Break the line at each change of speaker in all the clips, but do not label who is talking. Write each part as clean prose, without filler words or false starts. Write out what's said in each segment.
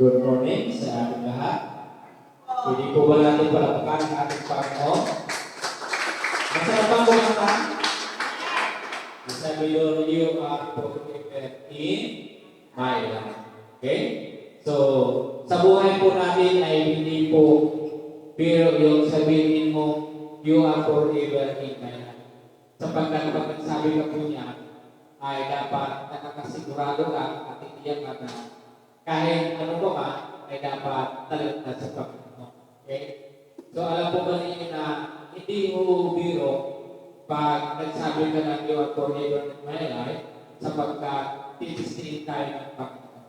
Good morning sa ating lahat. Pwede po ba natin palapakan ang ating Panginoon? Masarap bang kumanta? Sabi doon, you are protected in my life. Okay? So, sa buhay po natin ay hindi po pero yung sabihin mo, you are forever in my life. Sapagkat pag nagsabi ka po niya, ay dapat nakakasigurado ka at tiyak ka na kahit ano ba ka, ay dapat talagang sa Panginoon. Okay? So, alam po ba ninyo na hindi mo biro pag nagsabi ka ng you are forever in my life sapagkat titistiin tayo ng Panginoon.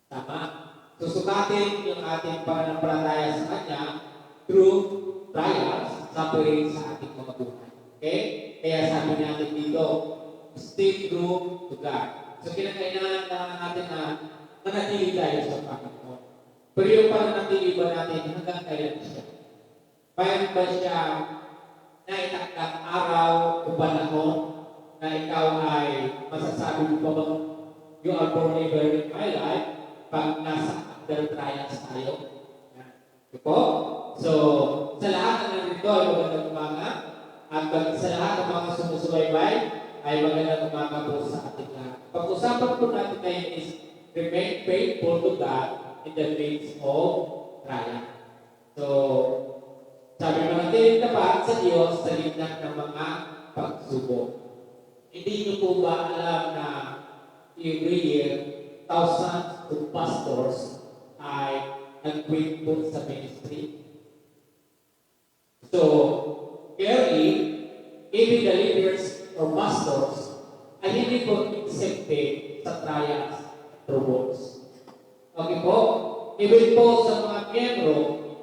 Tama? Susukatin yung ating pananampalataya sa Kanya through trials, suffering sa ating mga buhay. Okay? Kaya sabi natin dito, stay true to God. So, kinakailangan natin na manatili tayo sa Panginoon. Pero yung pananatili ba natin hanggang kailan siya? Bayan ba siya na itakdang araw o panahon na ikaw ay masasabi mo pa bang you are forever in my life pag nasa under trials tayo? Ito po. So, sa lahat ng nandito ay magandang umaga at sa lahat ng mga sumusubaybay ay magandang umaga po sa ating lahat. Pag-usapan po natin ngayon is remain faithful to God in the midst of trial. So, sabi mo natin dapat sa Diyos sa gitna ng mga pagsubok. Hindi niyo po ba alam na every year, thousands of pastors ay nag-quit po sa ministry? So, clearly, even the leaders or pastors ay hindi po accepted sa trials at troubles. Okay po? Even po sa mga miyembro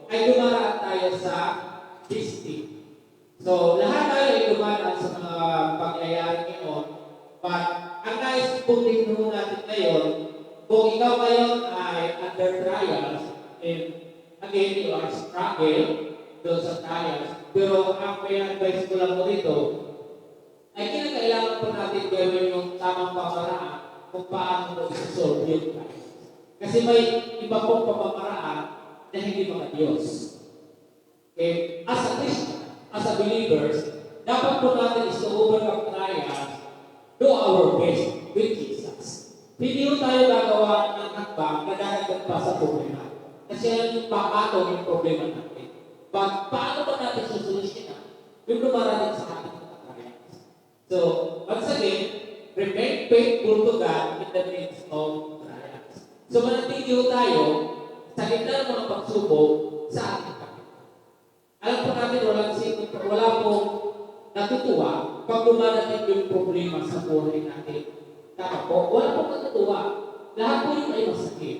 ay dumaraan tayo sa testing. So, lahat tayo ay dumaraan sa mga pangyayari ngayon. But, ang nais kong tingnan natin ngayon, kung ikaw ngayon ay under trials, and again, you are struggle doon sa trials, pero ang may advice ko lang mo dito, ay kinakailangan po natin gawin yung tamang pamaraan kung paano mo isosolve yung trials. Kasi may iba pong pamamaraan na hindi mga Diyos. Okay? As a Christian, as a believers, dapat po natin is to overcome trials, do our best with Jesus. Hindi mo tayo gagawa ng hakbang na darating pa sa problema. Kasi yan yung paano yung problema natin. Paano ba natin susolusyonan yung lumarating sa ating mga trials? So, once again, remain faithful to God in the midst of trials. So, manatili tayo sa gitna ng mga pagsubok sa ating Panginoon. Alam po natin, wala pong natutuwa pag lumarating yung problema sa buhay natin. Tama po, wala pong natutuwa. Lahat po yung ay masakit.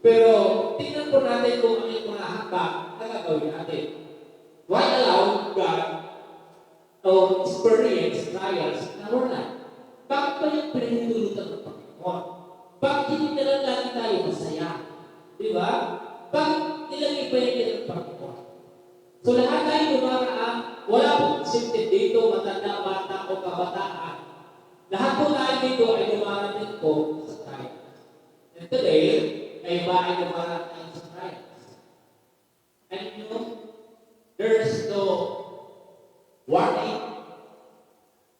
Pero, tingnan po natin kung ano yung mga hakbang na gagawin natin. Why allow God to experience trials in our life? Bakit pa yung pinahintulutan ng Panginoon? Bakit hindi na lang lagi tayo masaya? Di ba? Bakit nilagay pa yung ng Panginoon? So lahat tayo dumaraan, wala pong accepted dito, matanda, bata o kabataan. Lahat po tayo dito ay dumarating po sa trials. And today, ay ba ay dumarating sa trials? And you know, there's no warning.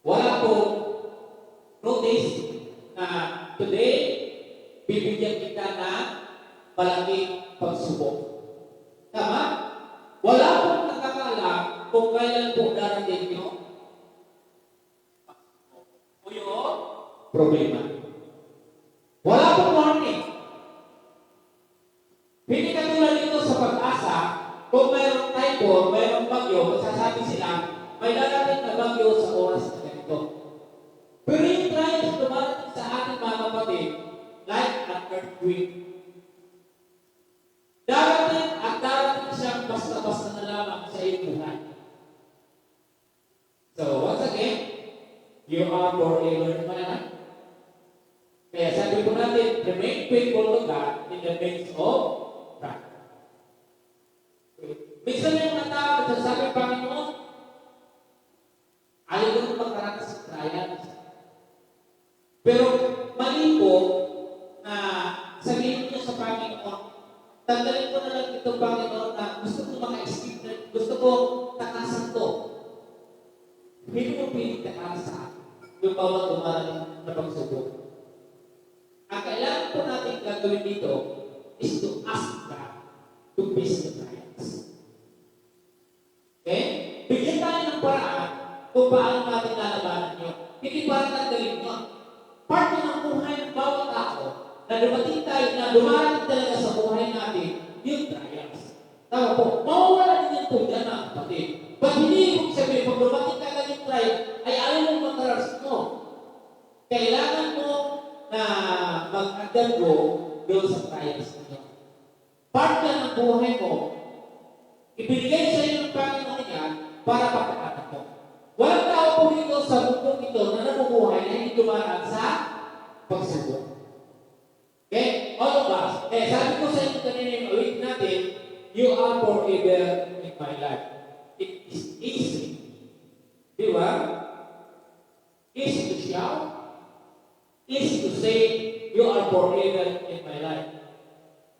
Wala po notice na today, bibigyan kita na malaking pagsubok. Tama? Wala pong nakakaalam kung kailan po darating yung problema. Wala pong warning. Hindi katulad dito sa pag-asa, kung mayroong typhoon, mayroong bagyo, magsasabi sila, may darating na bagyo sa oras na ganito. Pero yung trials dumarating sa ating mga kapatid, like an earthquake. Darating at darating siyang basta-basta na lamang sa iyong buhay. So, once again, you are forever in my life. Kaya sabi po natin, remain faithful to God in the midst of trials. Minsan yung mga tao nagsasabi, Panginoon, ayaw ko nung magkaranas sa trials. Pero mali po na sabihin niyo sa Panginoon, tanggalin ko na lang ito, Panginoon, na gusto ko maka-escape na, gusto ko takasan to. Hindi mo piling takasa yung bawat dumating na pagsubok. Ang kailangan po natin gagawin dito is to ask God to face the trials. Okay? Bigyan tayo ng paraan kung paano natin lalabanan yun. Hindi para tanggalin mo. Part ng buhay ng bawat tao na dumating tayo, na dumarating talaga sa buhay natin, yung trials. Tama po, mawawala din po dyan na kapatid. Ba't hindi ibig sabihin, pag dumating ka lang yung trial, ay ayaw mong mataras mo. Kailangan mo na mag-undergo doon sa trials ninyo. Part yan ng buhay mo, ibigay sa iyo ng Panginoon yan para pagkakata mo. Walang tao po dito sa mundong ito na namumuhay na hindi dumaraan sa pagsubok. Okay? All of us. Sabi ko sa inyo kanina yung awit natin, you are forever in my life. It is easy. Di ba? Easy to shout. Easy to say, you are forever in my life.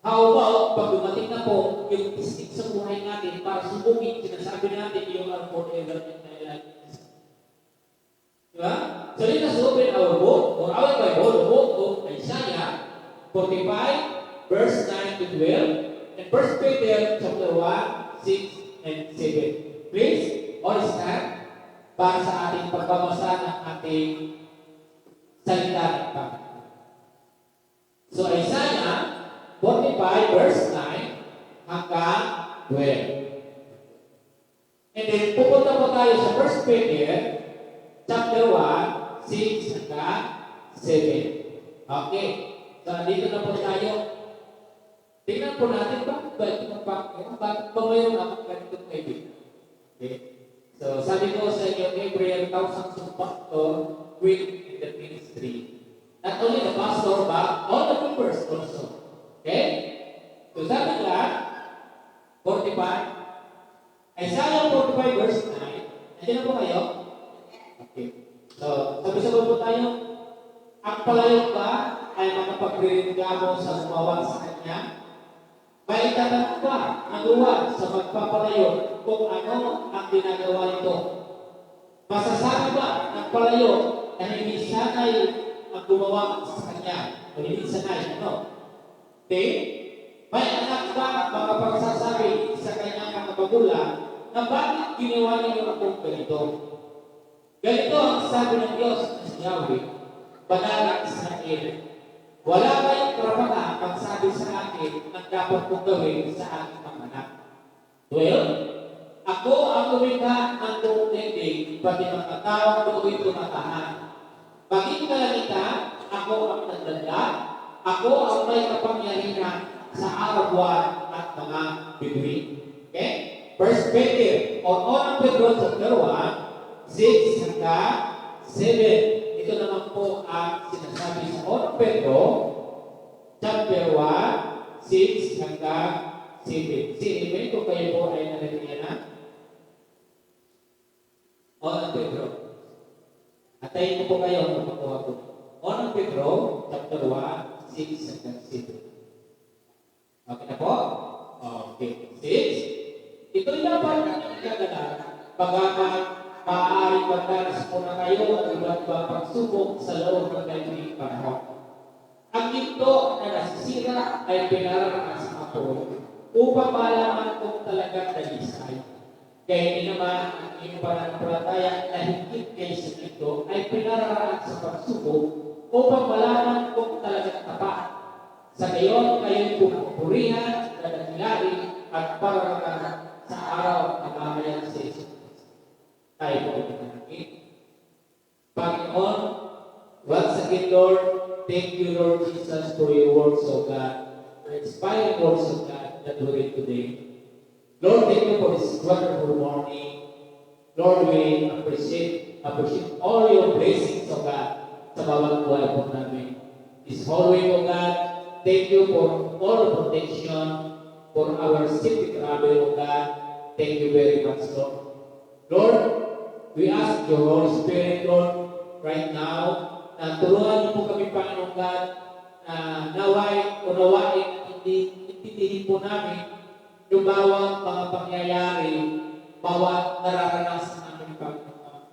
How about, pag dumating na po, yung istik sa buhay natin, para subukin, sinasabi natin, you are forever in my life. Diba? So let us open our book, or our Bible, the book of Isaiah 45, verse 9 to 12, and 1 Peter chapter 1, 6, and 7. Please, all stand para sa ating pagbabasa ng ating salita ng Panginoon. So Isaiah 45, verse 9 hanggang 12. And then pupunta po tayo sa 1 Peter chapter 1, 6 hanggang 7. Okay. So, dito na po tayo. Tingnan po natin bakit ba ito magpapakita? Bakit ba mayroon akong ganitong kaibigan? Okay. So, sabi ko sa inyo, every 1,000 of pastor will in the ministry. Not only the pastor, but all the members also. Okay? So, sabi nga, 45, Isaiah 45 verse 9. Nandiyan na po kayo? Okay. So, sabi-sabi po tayo, ang palayok ba ay makapagreklamo sa sumawat sa kanya? May tatanong ba ang luwag sa magpapalayo kung ano ang ginagawa nito? Masasabi ba ng palayo na hindi sanay ang gumawa sa kanya? O hindi sanay, ano? Okay? May anak ba makapagsasabi sa kanyang mga magulang na bakit ginawa niyo akong ganito? Ganito ang sabi ng Diyos na si Yahweh, Banal ng Israel. Wala kayong karapatan pagsabi sa akin ang dapat kong gawin sa aking mga anak. 12. Ako ang lumikha ng buong daigdig, pati mga taong doon tumatahan. Maging kalangitan, ako ang nagdanda, ako ang may kapangyarihan sa araw-buwan at mga bituin. Okay? First Peter, o unang Pedro chapter 1, 6 hanggang 7. Ito naman po ang sinasabi sa unang Pedro chapter 1, 6 hanggang 7. Amen kung kayo po ay nalagyan na. Unang Pedro. Atayin ko po kayo ang makuha po. Unang Pedro chapter 1, 6 hanggang 7. Okay na po? Okay. 6. Ito'y dapat natin gagalan pagkakat maaaring magdanas po na kayo ang iba't ibang pagsubok sa loob ng kanyang panahon. Ang ginto na nasisira ay pinararaan sa ako upang malaman kung talagang nalisay. Kaya hindi naman ang iyong pananampalataya na higit kay sa ginto ay pinararaan sa pagsubok upang malaman kung talagang tapat. Sa gayon, kayo'y pupurihan, dadakilari, at pararaan sa araw ng mamayan sa Isus. Tayo po ay pinanagin. Panginoon, once again, Lord, thank you, Lord Jesus, for your words of God, the inspired words of God that we read today. Lord, thank you for this wonderful morning. Lord, we appreciate all your blessings, O God, sa bawat buhay po namin. This whole week, O God, thank you for all the protection, for our safety travel, O God. Thank you very much, Lord. Lord, we ask your Holy Spirit, Lord, right now, na tulungan niyo po kami, Panginoon God, na naway, unawain, hindi intindihin po namin yung bawat mga pangyayari, bawat nararanasan namin, Panginoon.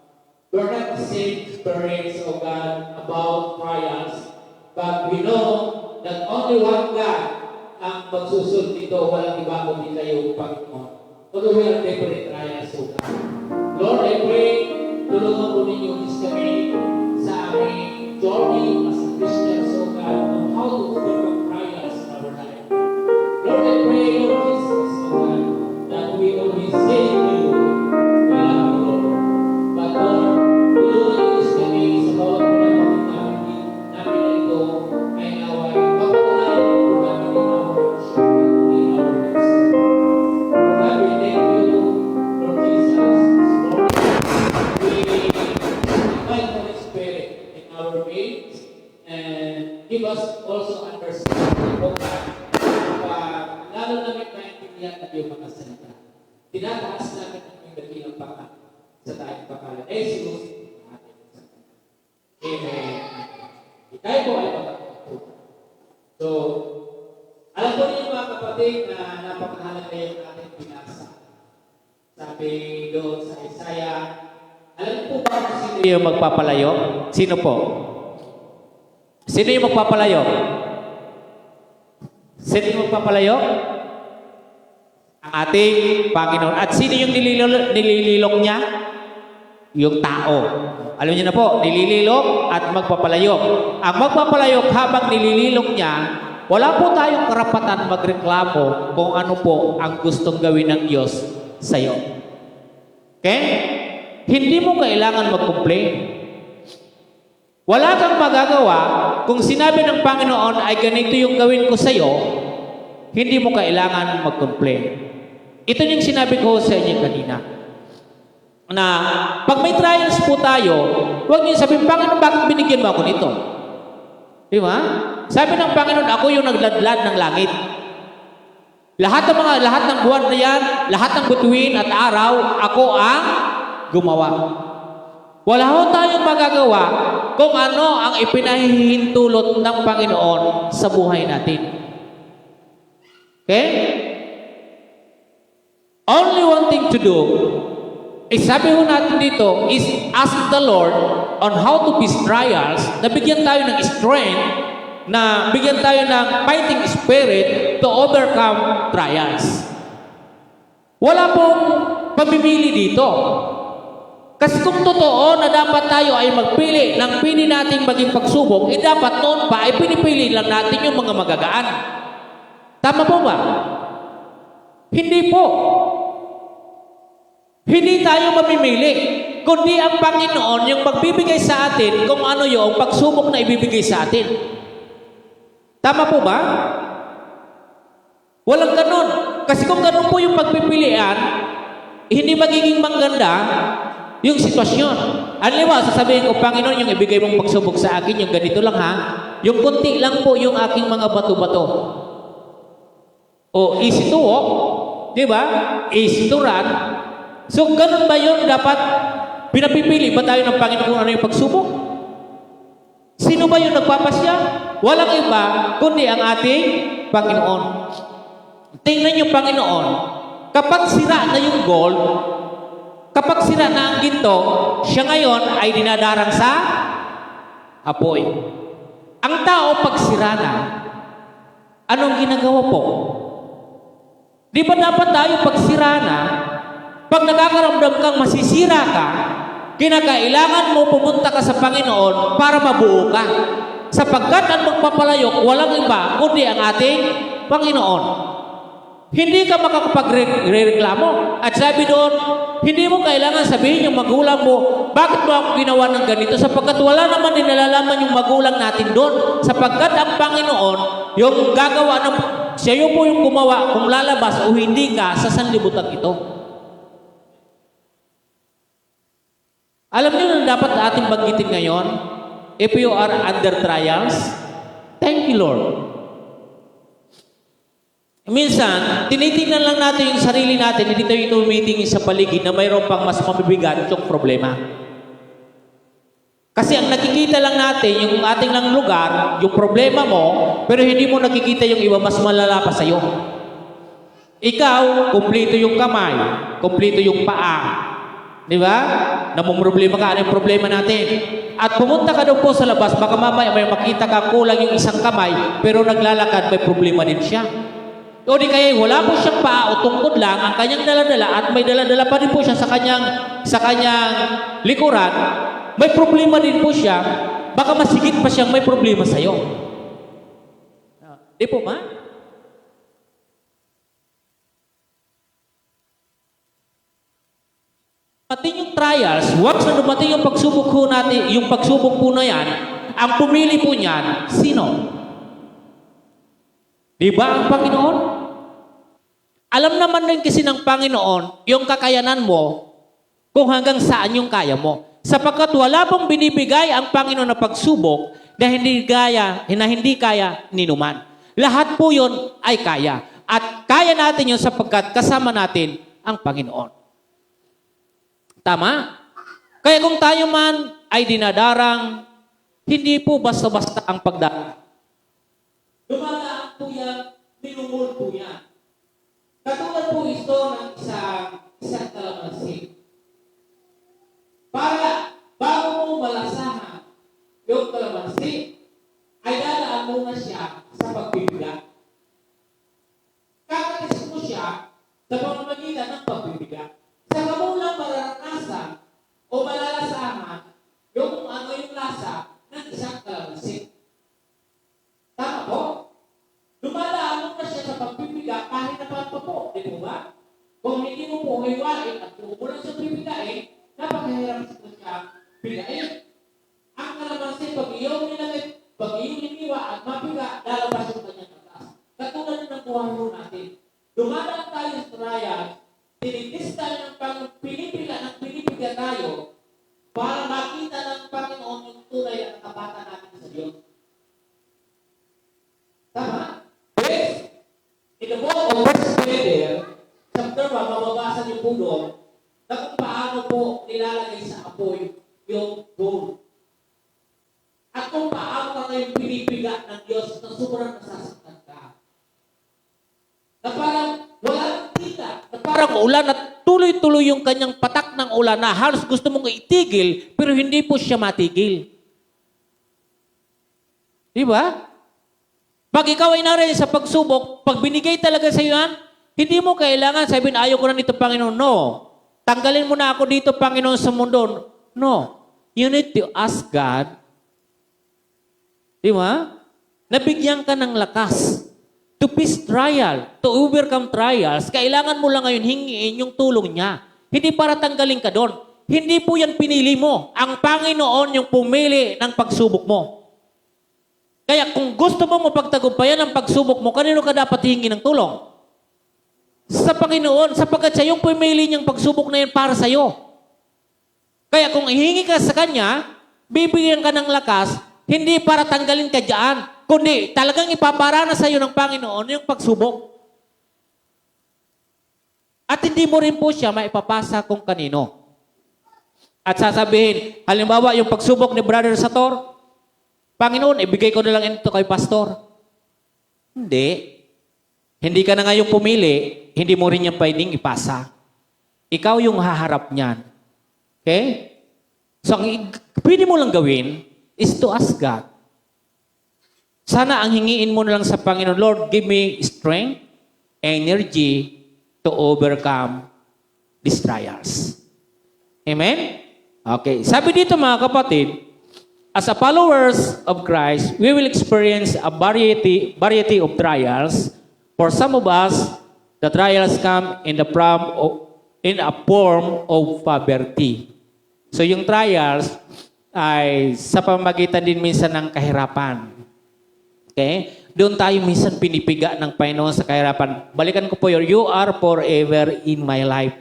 We're not the same experience, O God, about trials, but we know that only one God ang magsusunod dito, walang iba kundi kayo, Panginoon. Although we are different trials, O God. Lord, I pray, tulungan po ninyo kami sa aming journey as a Christian, O God, on how to overcome trials in our life. Lord, I pray, Lord Jesus, O God, that we always say to you, we love you, Lord. But Lord, tulungan niyo kami sa bawat pinamamit namin na ito ay naway mapatunayan po namin in our worship, in our lives. Lord God, we thank you, Lord Jesus, this morning. We invite Holy Spirit in our midst and give us also understanding, O God, lalo namin maintindihan at yung mga salita. Tinataas namin ang yung dakilang pangalan sa tayong pangalan. Jesus, Amen. Tayo po ay magkakatuto. So, alam po niyo mga kapatid na napakahalaga yung ating binasa. Sabi doon sa Isaiah, alam niyo po ba kung sino yung magpapalayo? Sino po? Sino yung magpapalayo? Sino yung magpapalayo? Ang ating Panginoon. At sino yung nilililok niya? Yung tao. Alam niyo na po, nilililok at magpapalayo. Ang magpapalayo habang nilililok niya, wala po tayong karapatan magreklamo kung ano po ang gustong gawin ng Diyos sa iyo. Okay? Hindi mo kailangan mag-complain. Wala kang magagawa kung sinabi ng Panginoon ay ganito yung gawin ko sa iyo, hindi mo kailangan mag-complain. Ito yung sinabi ko sa inyo kanina. Na pag may trials po tayo, huwag niyo sabihin, Panginoon, bakit binigyan mo ako nito? Di ba? Sabi ng Panginoon, ako yung nagladlad ng langit. Lahat ng buwan na yan, lahat ng bituin at araw, ako ang gumawa. Wala ho tayong magagawa kung ano ang ipinahihintulot ng Panginoon sa buhay natin. Okay? Only one thing to do is, sabi ho natin dito, is ask the Lord on how to face trials, na bigyan tayo ng strength, na bigyan tayo ng fighting spirit to overcome trials. Wala pong pamimili dito. Kasi kung totoo na dapat tayo ay magpili ng pili nating maging pagsubok, dapat noon pa ay pinipili lang natin yung mga magagaan. Tama po ba? Hindi po. Hindi tayo mamimili, kundi ang Panginoon yung magbibigay sa atin kung ano yung pagsubok na ibibigay sa atin. Tama po ba? Walang ganun. Kasi kung ganun po yung pagpipilian, hindi magiging maganda yung sitwasyon. Halimbawa, sasabihin ko, Panginoon, yung ibigay mong pagsubok sa akin, yung ganito lang ha, yung kunti lang po yung aking mga bato-bato. O, easy to walk, di ba? Easy to run. So, ganun ba yun? Dapat pinapipili ba tayo ng Panginoon kung ano yung pagsubok? Sino ba yung nagpapasya? Walang iba, kundi ang ating Panginoon. Tingnan yung Panginoon, kapag sira na yung gold, kapag sira na ang ginto, siya ngayon ay dinadarang sa apoy. Ang tao pag sira na, anong ginagawa po? Di ba dapat tayo pag sira na, pag nakakaramdam kang masisira ka, kinakailangan mo pumunta ka sa Panginoon para mabuo ka. Sapagkat ang magpapalayok, walang iba, kundi ang ating Panginoon. Hindi ka makakapagreklamo. At sabi doon, hindi mo kailangan sabihin yung magulang mo, bakit mo ako ginawa ng ganito? Sapagkat wala naman din nalalaman yung magulang natin doon. Sapagkat ang Panginoon, yung gagawa ng, siya yung po yung gumawa, kung lalabas o hindi ka sa sanlibutan ito. Alam niyo na dapat ating banggitin ngayon, if you are under trials, thank you, Lord. Minsan, tinitingnan lang natin yung sarili natin, hindi tayo tumitingin sa paligid na mayroon pang mas mabibigat yung problema.
Kasi ang nakikita lang natin, yung ating lang lugar, yung problema mo, pero hindi mo nakikita yung iba mas malala pa sa'yo. Ikaw, kumpleto yung kamay, kumpleto yung paa. Di ba? Namumroblema ka, ano yung problema natin? At pumunta ka doon po sa labas, baka mamaya may makita ka kulang yung isang kamay, pero naglalakad, may problema din siya. O di kaya wala po siyang paa o tungkod lang, ang kanyang daladala at may daladala pa rin po siya sa kanyang likuran, may problema din po siya, baka masigit pa siyang may problema sa'yo. Di po ba? Dumating yung trials, once na dumating yung pagsubok po natin, yung pagsubok po na yan, ang pumili po niyan, sino? Di ba ang Panginoon? Alam naman rin kasi ng Panginoon yung kakayanan mo kung hanggang saan yung kaya mo. Sapagkat wala pong binibigay ang Panginoon na pagsubok na hindi kaya ninuman. Lahat po yun ay kaya. At kaya natin yun sapagkat kasama natin ang Panginoon. Tama? Kaya kung tayo man ay dinadarang, hindi po basta-basta ang pagdarang. Dumadaan po yan, minumul po yan. Katulad po ito ng isang kalamansi. Para bago mo malasahan yung kalamansi, ay dadaan muna siya sa pagbibigat. Kakatis mo siya sa pamamagitan ng pagbibigat. Saka mo lang mararanasan o malalasahan yung lasa ng isang kalamansi. Tama po? Dumadaan mo na siya sa pagbibigat kahit na pa po. Di po ba? Kung hindi mo po hiwain at kung mo lang siya bibigain, napakahirap siya bigain. Ang kalamansi, pag iyong hiniwa at mabiga, lalabas yung kanyang atas. Katulad ng buhay mo natin. Dumadaan tayo sa trial, tinitis tayo ng pinipiga tayo para makita ng Panginoon yung tunay at katapatan natin sa Diyos. Tama? Yes. In the book of 1 Peter, chapter 1, mababasa niyo po doon na kung paano po nilalagay sa apoy yung gold. At kung paano ka ngayon pinipiga ng Diyos na sobrang nasasaktan ka. Na parang walang kita, na parang ulan at tuloy-tuloy yung kanyang patak ng ulan na halos gusto mong itigil pero hindi po siya matigil. Di ba? Pag ikaw ay narin sa pagsubok, pag binigay talaga sa iyo yan, hindi mo kailangan sabihin, ayaw ko na nito, Panginoon. No. Tanggalin mo na ako dito, Panginoon, sa mundo. No. You need to ask God. Di ba? Nabigyan ka ng lakas. To face trial, to overcome trials, kailangan mo lang ngayon hingiin yung tulong niya. Hindi para tanggalin ka doon. Hindi po yan pinili mo. Ang Panginoon yung pumili ng pagsubok mo. Kaya kung gusto mo mapagtagumpayan ang pagsubok mo, kanino ka dapat hingi ng tulong? Sa Panginoon, sapagkat siya yung pumili niyang pagsubok na yan para sa'yo. Kaya kung ihingi ka sa Kanya, bibigyan ka ng lakas, hindi para tanggalin ka dyan, kundi talagang ipaparana sa iyo ng Panginoon yung pagsubok. At hindi mo rin po siya maipapasa kung kanino. At sasabihin, halimbawa yung pagsubok ni Brother Sator, Panginoon, ibigay ko na lang ito kay Pastor. Hindi. Hindi ka na ngayon pumili, hindi mo rin yan pwedeng ipasa. Ikaw yung haharap niyan. Okay? So, ang pwede mo lang gawin is to ask God. Sana ang hingiin mo na lang sa Panginoon, Lord, give me strength, energy to overcome these trials. Amen? Okay. Sabi dito mga kapatid, as a followers of Christ, we will experience a variety of trials. For some of us, the trials come in a form of poverty. So yung trials ay sa pamamagitan din minsan ng kahirapan. Okay? Doon tayo minsan pinipiga ng Panginoon sa kahirapan. Balikan ko po you are forever in my life.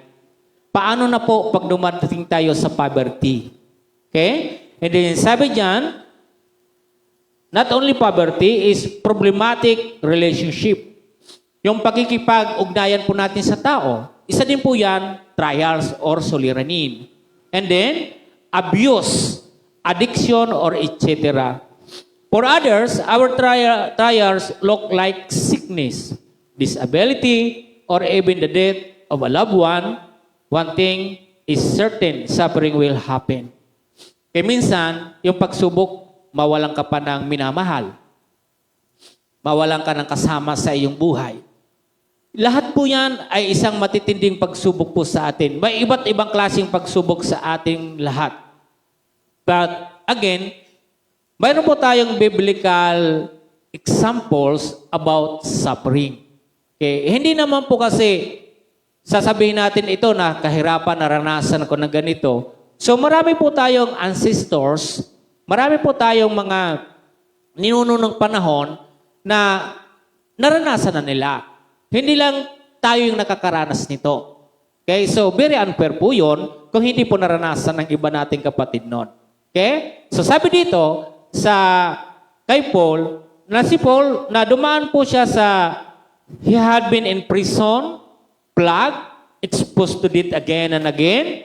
Paano na po pag dumating tayo sa poverty? Okay? And then sabi diyan, not only poverty is problematic relationship. Yung pagkikipag-ugnayan po natin sa tao, isa din po yan, trials or suliranin. And then, abuse. addiction, or etc. For others, our trials look like sickness, disability, or even the death of a loved one. One thing is certain, suffering will happen. Kaya minsan, yung pagsubok, mawalan ka pa ng minamahal. Mawalan ka ng kasama sa iyong buhay. Lahat po yan ay isang matitinding pagsubok po sa atin. May iba't ibang klaseng pagsubok sa ating lahat. But again, mayroon po tayong biblical examples about suffering. Okay? Hindi naman po kasi sasabihin natin ito na kahirapan, naranasan ko ng ganito. So marami po tayong ancestors, marami po tayong mga ninuno ng panahon na naranasan na nila. Hindi lang tayo yung nakakaranas nito. Okay? So very unfair po yun kung hindi po naranasan ng iba nating kapatid nun. Okay? So sabi dito sa kay Paul, na si Paul, na dumaan po siya sa, he had been in prison, plagued, exposed to it again and again,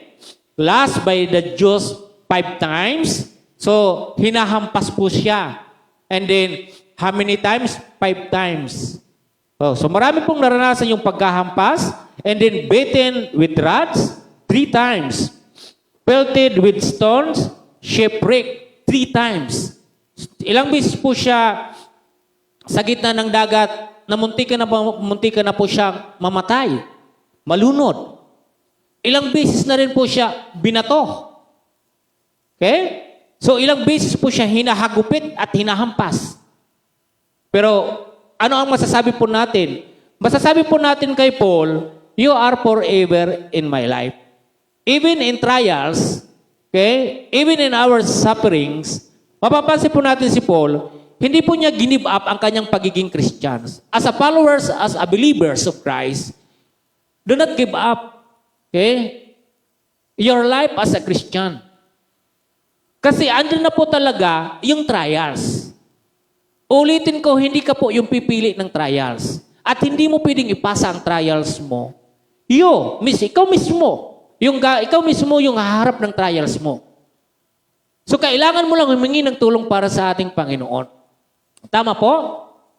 last by the Jews 5 times. So, hinahampas po siya. And then, how many times? 5 times. Oh, so, marami pong naranasan yung pagkahampas, and then beaten with rods 3 times. Pelted with stones, shipwrecked 3 times. Ilang beses po siya sa gitna ng dagat na muntika na po siyang mamatay, malunod. Ilang beses na rin po siya binato. Okay? So ilang beses po siya hinahagupit at hinahampas. Pero ano ang masasabi po natin? Masasabi po natin kay Paul, you are forever in my life. Even in trials, okay? Even in our sufferings, mapapansin po natin si Paul, hindi po niya give up ang kanyang pagiging Christians. As a followers, as a believers of Christ, do not give up. Okay? Your life as a Christian. Kasi andun na po talaga yung trials. Ulitin ko, hindi ka po yung pipili ng trials. At hindi mo pwedeng ipasa ang trials mo. Ikaw mismo. Ikaw mismo yung haharap ng trials mo. So kailangan mo lang humingi ng tulong para sa ating Panginoon. Tama po?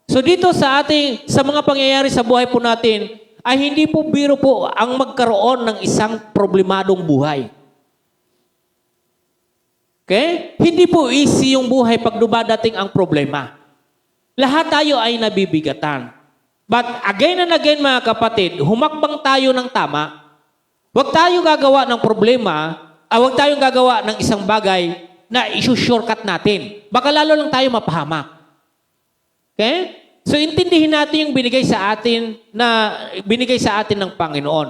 So dito sa mga pangyayari sa buhay po natin, ay hindi po biro po ang magkaroon ng isang problemadong buhay. Okay? Hindi po easy yung buhay pag dumadating ang problema. Lahat tayo ay nabibigatan. But again and again mga kapatid, humakbang tayo ng tama. Huwag tayo gagawa ng problema, huwag tayong gagawa ng isang bagay na issue-shortcut natin. Baka lalo lang tayo mapahamak. Okay? So intindihin natin yung binigay sa atin ng Panginoon.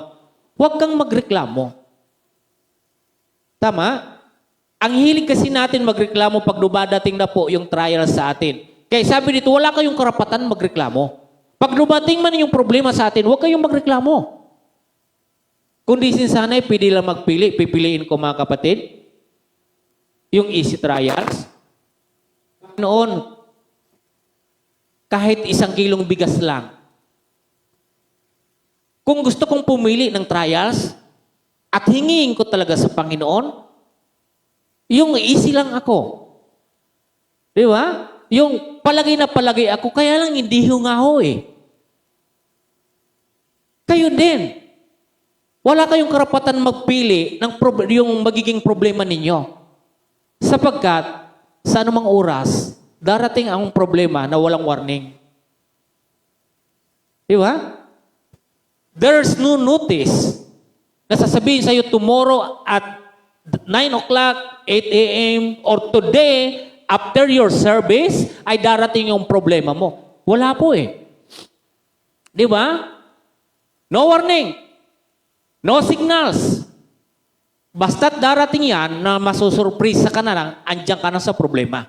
Huwag kang magreklamo. Tama? Ang hilig kasi natin magreklamo pag dumadating na po yung trial sa atin. Kaya sabi dito, wala kayong karapatan magreklamo. Pag dumating man yung problema sa atin, huwag kayong magreklamo. Kundi sana'y pwede lang magpili. Pipiliin ko mga kapatid, yung easy trials. Noon, kahit 1 kilong bigas lang. Kung gusto kong pumili ng trials at hingiin ko talaga sa Panginoon, yung easy lang ako. Di ba? Yung palagay na palagay ako, kaya lang hindi hungaho eh. Kayo din. Wala kayong karapatan magpili ng yung magiging problema ninyo. Sapagkat, sa anumang oras, darating ang problema na walang warning. Di ba? There's no notice na sasabihin sa'yo tomorrow at 9 o'clock, 8 a.m. or today, after your service, ay darating yung problema mo. Wala po eh. Di ba? No warning. No signals. Basta't darating yan na masusurpresa ka na lang, andyan ka na sa problema.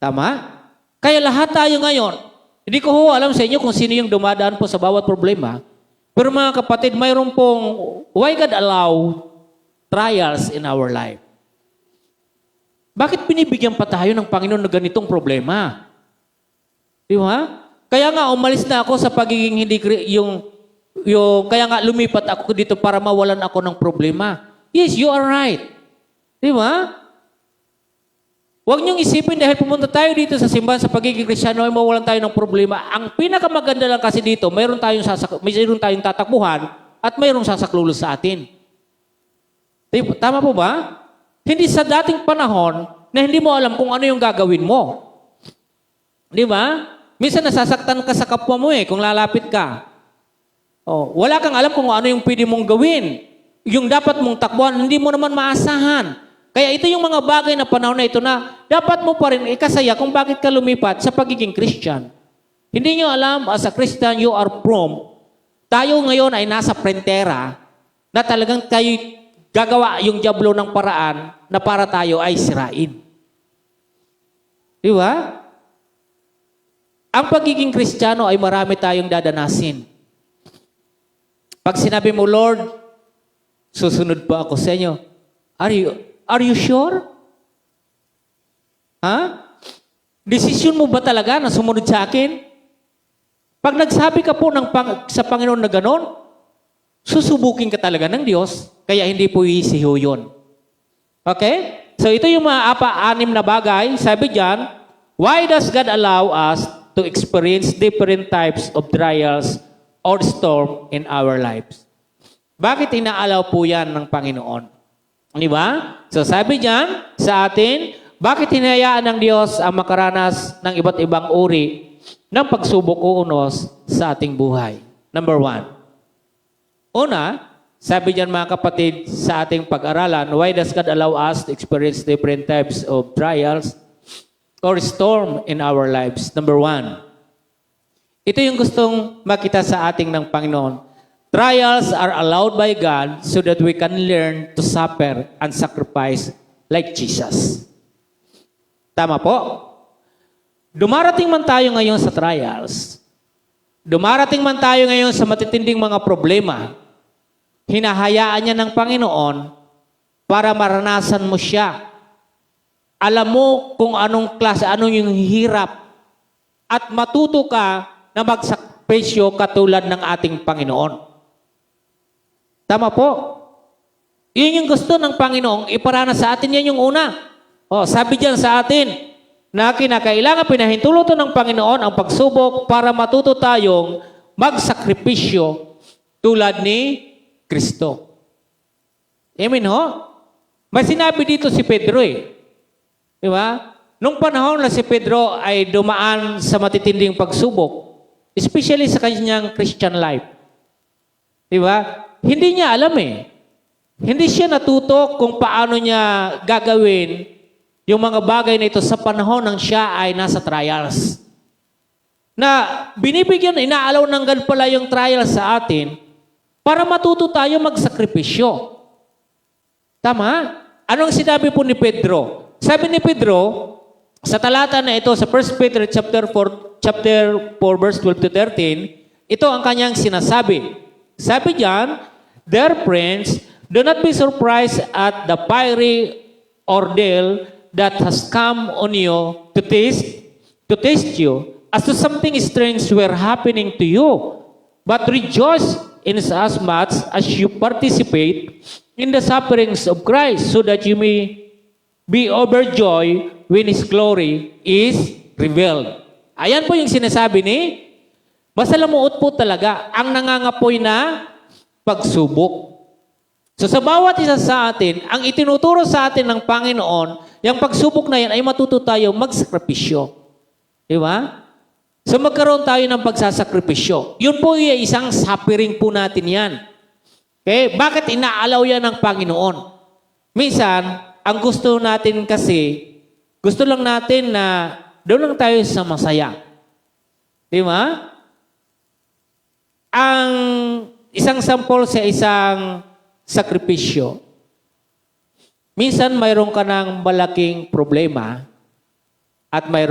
Tama? Kaya lahat tayo ngayon, hindi ko alam sa inyo kung sino yung dumadaan po sa bawat problema. Pero mga kapatid, mayroon pong, why God allow trials in our life? Bakit binibigyan pa tayo ng Panginoon ng ganitong problema? Di ba? Kaya nga, umalis na ako sa pagiging kaya nga lumipat ako dito para mawalan ako ng problema. Yes, you are right. Di ba? Huwag niyong isipin dahil pumunta tayo dito sa simbahan sa pagiging Kristiyano ay mawalan tayo ng problema. Ang pinakamaganda lang kasi dito, mayroon tayong tatakbuhan at mayroong sasaklulo sa atin. Tama po ba? Hindi sa dating panahon na hindi mo alam kung ano yung gagawin mo. Di ba? Minsan nasasaktan ka sa kapwa mo kung lalapit ka. Oh, wala kang alam kung ano yung pwede mong gawin. Yung dapat mong takbuhan, hindi mo naman maasahan. Kaya ito yung mga bagay na panahon na ito na dapat mo pa rin ikasaya kung bakit ka lumipat sa pagiging Christian. Hindi nyo alam, as a Christian, you are from. Tayo ngayon ay nasa prentera na talagang tayo gagawa yung diablo ng paraan na para tayo ay sirain. Di ba? Ang pagiging Kristiyano ay marami tayong dadanasin. Pag sinabi mo, Lord, susunod pa ako sa inyo. Are you sure? Ha? Desisyon mo ba talaga na sumunod sa akin? Pag nagsabi ka po sa Panginoon na ganon, susubukin ka talaga ng Diyos, kaya hindi po isiho yun. Okay? So ito yung mga anim na bagay. Sabi diyan, why does God allow us to experience different types of trials or storm in our lives? Bakit inaalaw po yan ng Panginoon? Di ba? So sabi diyan sa atin, bakit hinayaan ng Diyos ang makaranas ng iba't ibang uri ng pagsubok o unos sa ating buhay? Number 1. Una, sabi diyan mga kapatid sa ating pag-aralan, why does God allow us to experience different types of trials or storm in our lives? Number 1. Ito yung gustong makita sa ating ng Panginoon. Trials are allowed by God so that we can learn to suffer and sacrifice like Jesus. Tama po? Dumarating man tayo ngayon sa trials, dumarating man tayo ngayon sa matitinding mga problema, hinahayaan niya ng Panginoon para maranasan mo siya. Alam mo kung anong klase, anong yung hirap, at matuto ka na magsakripisyo katulad ng ating Panginoon. Tama po. Yun yung gusto ng Panginoong iparanas sa atin. Yan yung una. Sabi diyan sa atin na kinakailangan pinahintulutan ng Panginoon ang pagsubok para matuto tayong magsakripisyo tulad ni Kristo. Amen ho? May sinabi dito si Pedro Di ba? Nung panahon na si Pedro ay dumaan sa matitinding pagsubok, especially sa kanyang Christian life. Di ba? Hindi niya alam Hindi siya natuto kung paano niya gagawin yung mga bagay na ito sa panahon nang siya ay nasa trials. Na binibigyan, inaalaw ng God pala yung trials sa atin para matuto tayo magsakripisyo. Tama? Anong sinabi po ni Pedro? Sabi ni Pedro, sa talata na ito, sa 1 Peter chapter 4 verse 12 to 13, ito ang kanyang sinasabi. Sabi diyan, dear friends, do not be surprised at the fiery ordeal that has come on you to test you, as to something strange were happening to you. But rejoice in as much as you participate in the sufferings of Christ, so that you may be overjoyed when His glory is revealed. Ayan po yung sinasabi ni, masalamuot po talaga ang nangangapoy na pagsubok. So sa bawat isa sa atin, ang itinuturo sa atin ng Panginoon, yung pagsubok na yan ay matuto tayo magsakripisyo. Di ba? So magkaroon tayo ng pagsasakripisyo. Yun po yung isang suffering po natin yan. Okay? Bakit inaalaw yan ng Panginoon? Minsan, ang gusto natin kasi, gusto lang natin na doon lang tayo sa masaya. Di ba? Ang isang sample sa isang sakripisyo, minsan mayroon ka ng malaking problema at may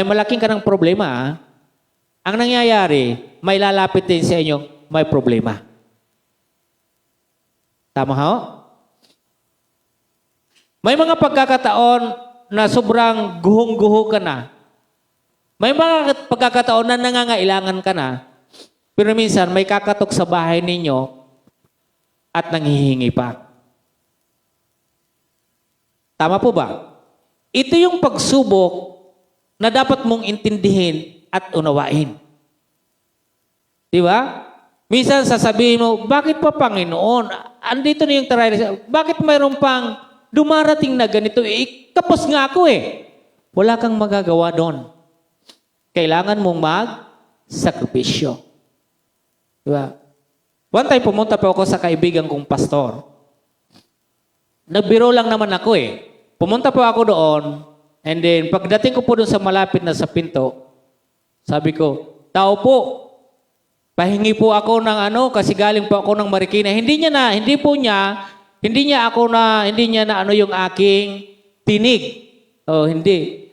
malaking ka ng problema, ang nangyayari, may lalapit din sa inyo, may problema. Tama ho? May mga pagkakataon na sobrang guhong-guho ka na. May mga pagkakataon na nangangailangan ka na, pero minsan may kakatok sa bahay ninyo at nanghihingi pa. Tama po ba? Ito yung pagsubok na dapat mong intindihin at unawain. Di ba? Minsan sasabihin mo, bakit pa Panginoon? Andito na yung trial. Bakit mayroon pang dumarating na ganito? Kapos nga ako eh. Wala kang magagawa doon. Kailangan mong mag-sakripisyo. Di ba? One time pumunta pa ako sa kaibigan kong pastor. Nagbiro lang naman ako eh. Pumunta po ako doon, and then pagdating ko po doon sa malapit na sa pinto, sabi ko, tao po, pahingi po ako ng kasi galing po ako ng Marikina. Hindi niya na ano yung aking tinig. Oh, hindi.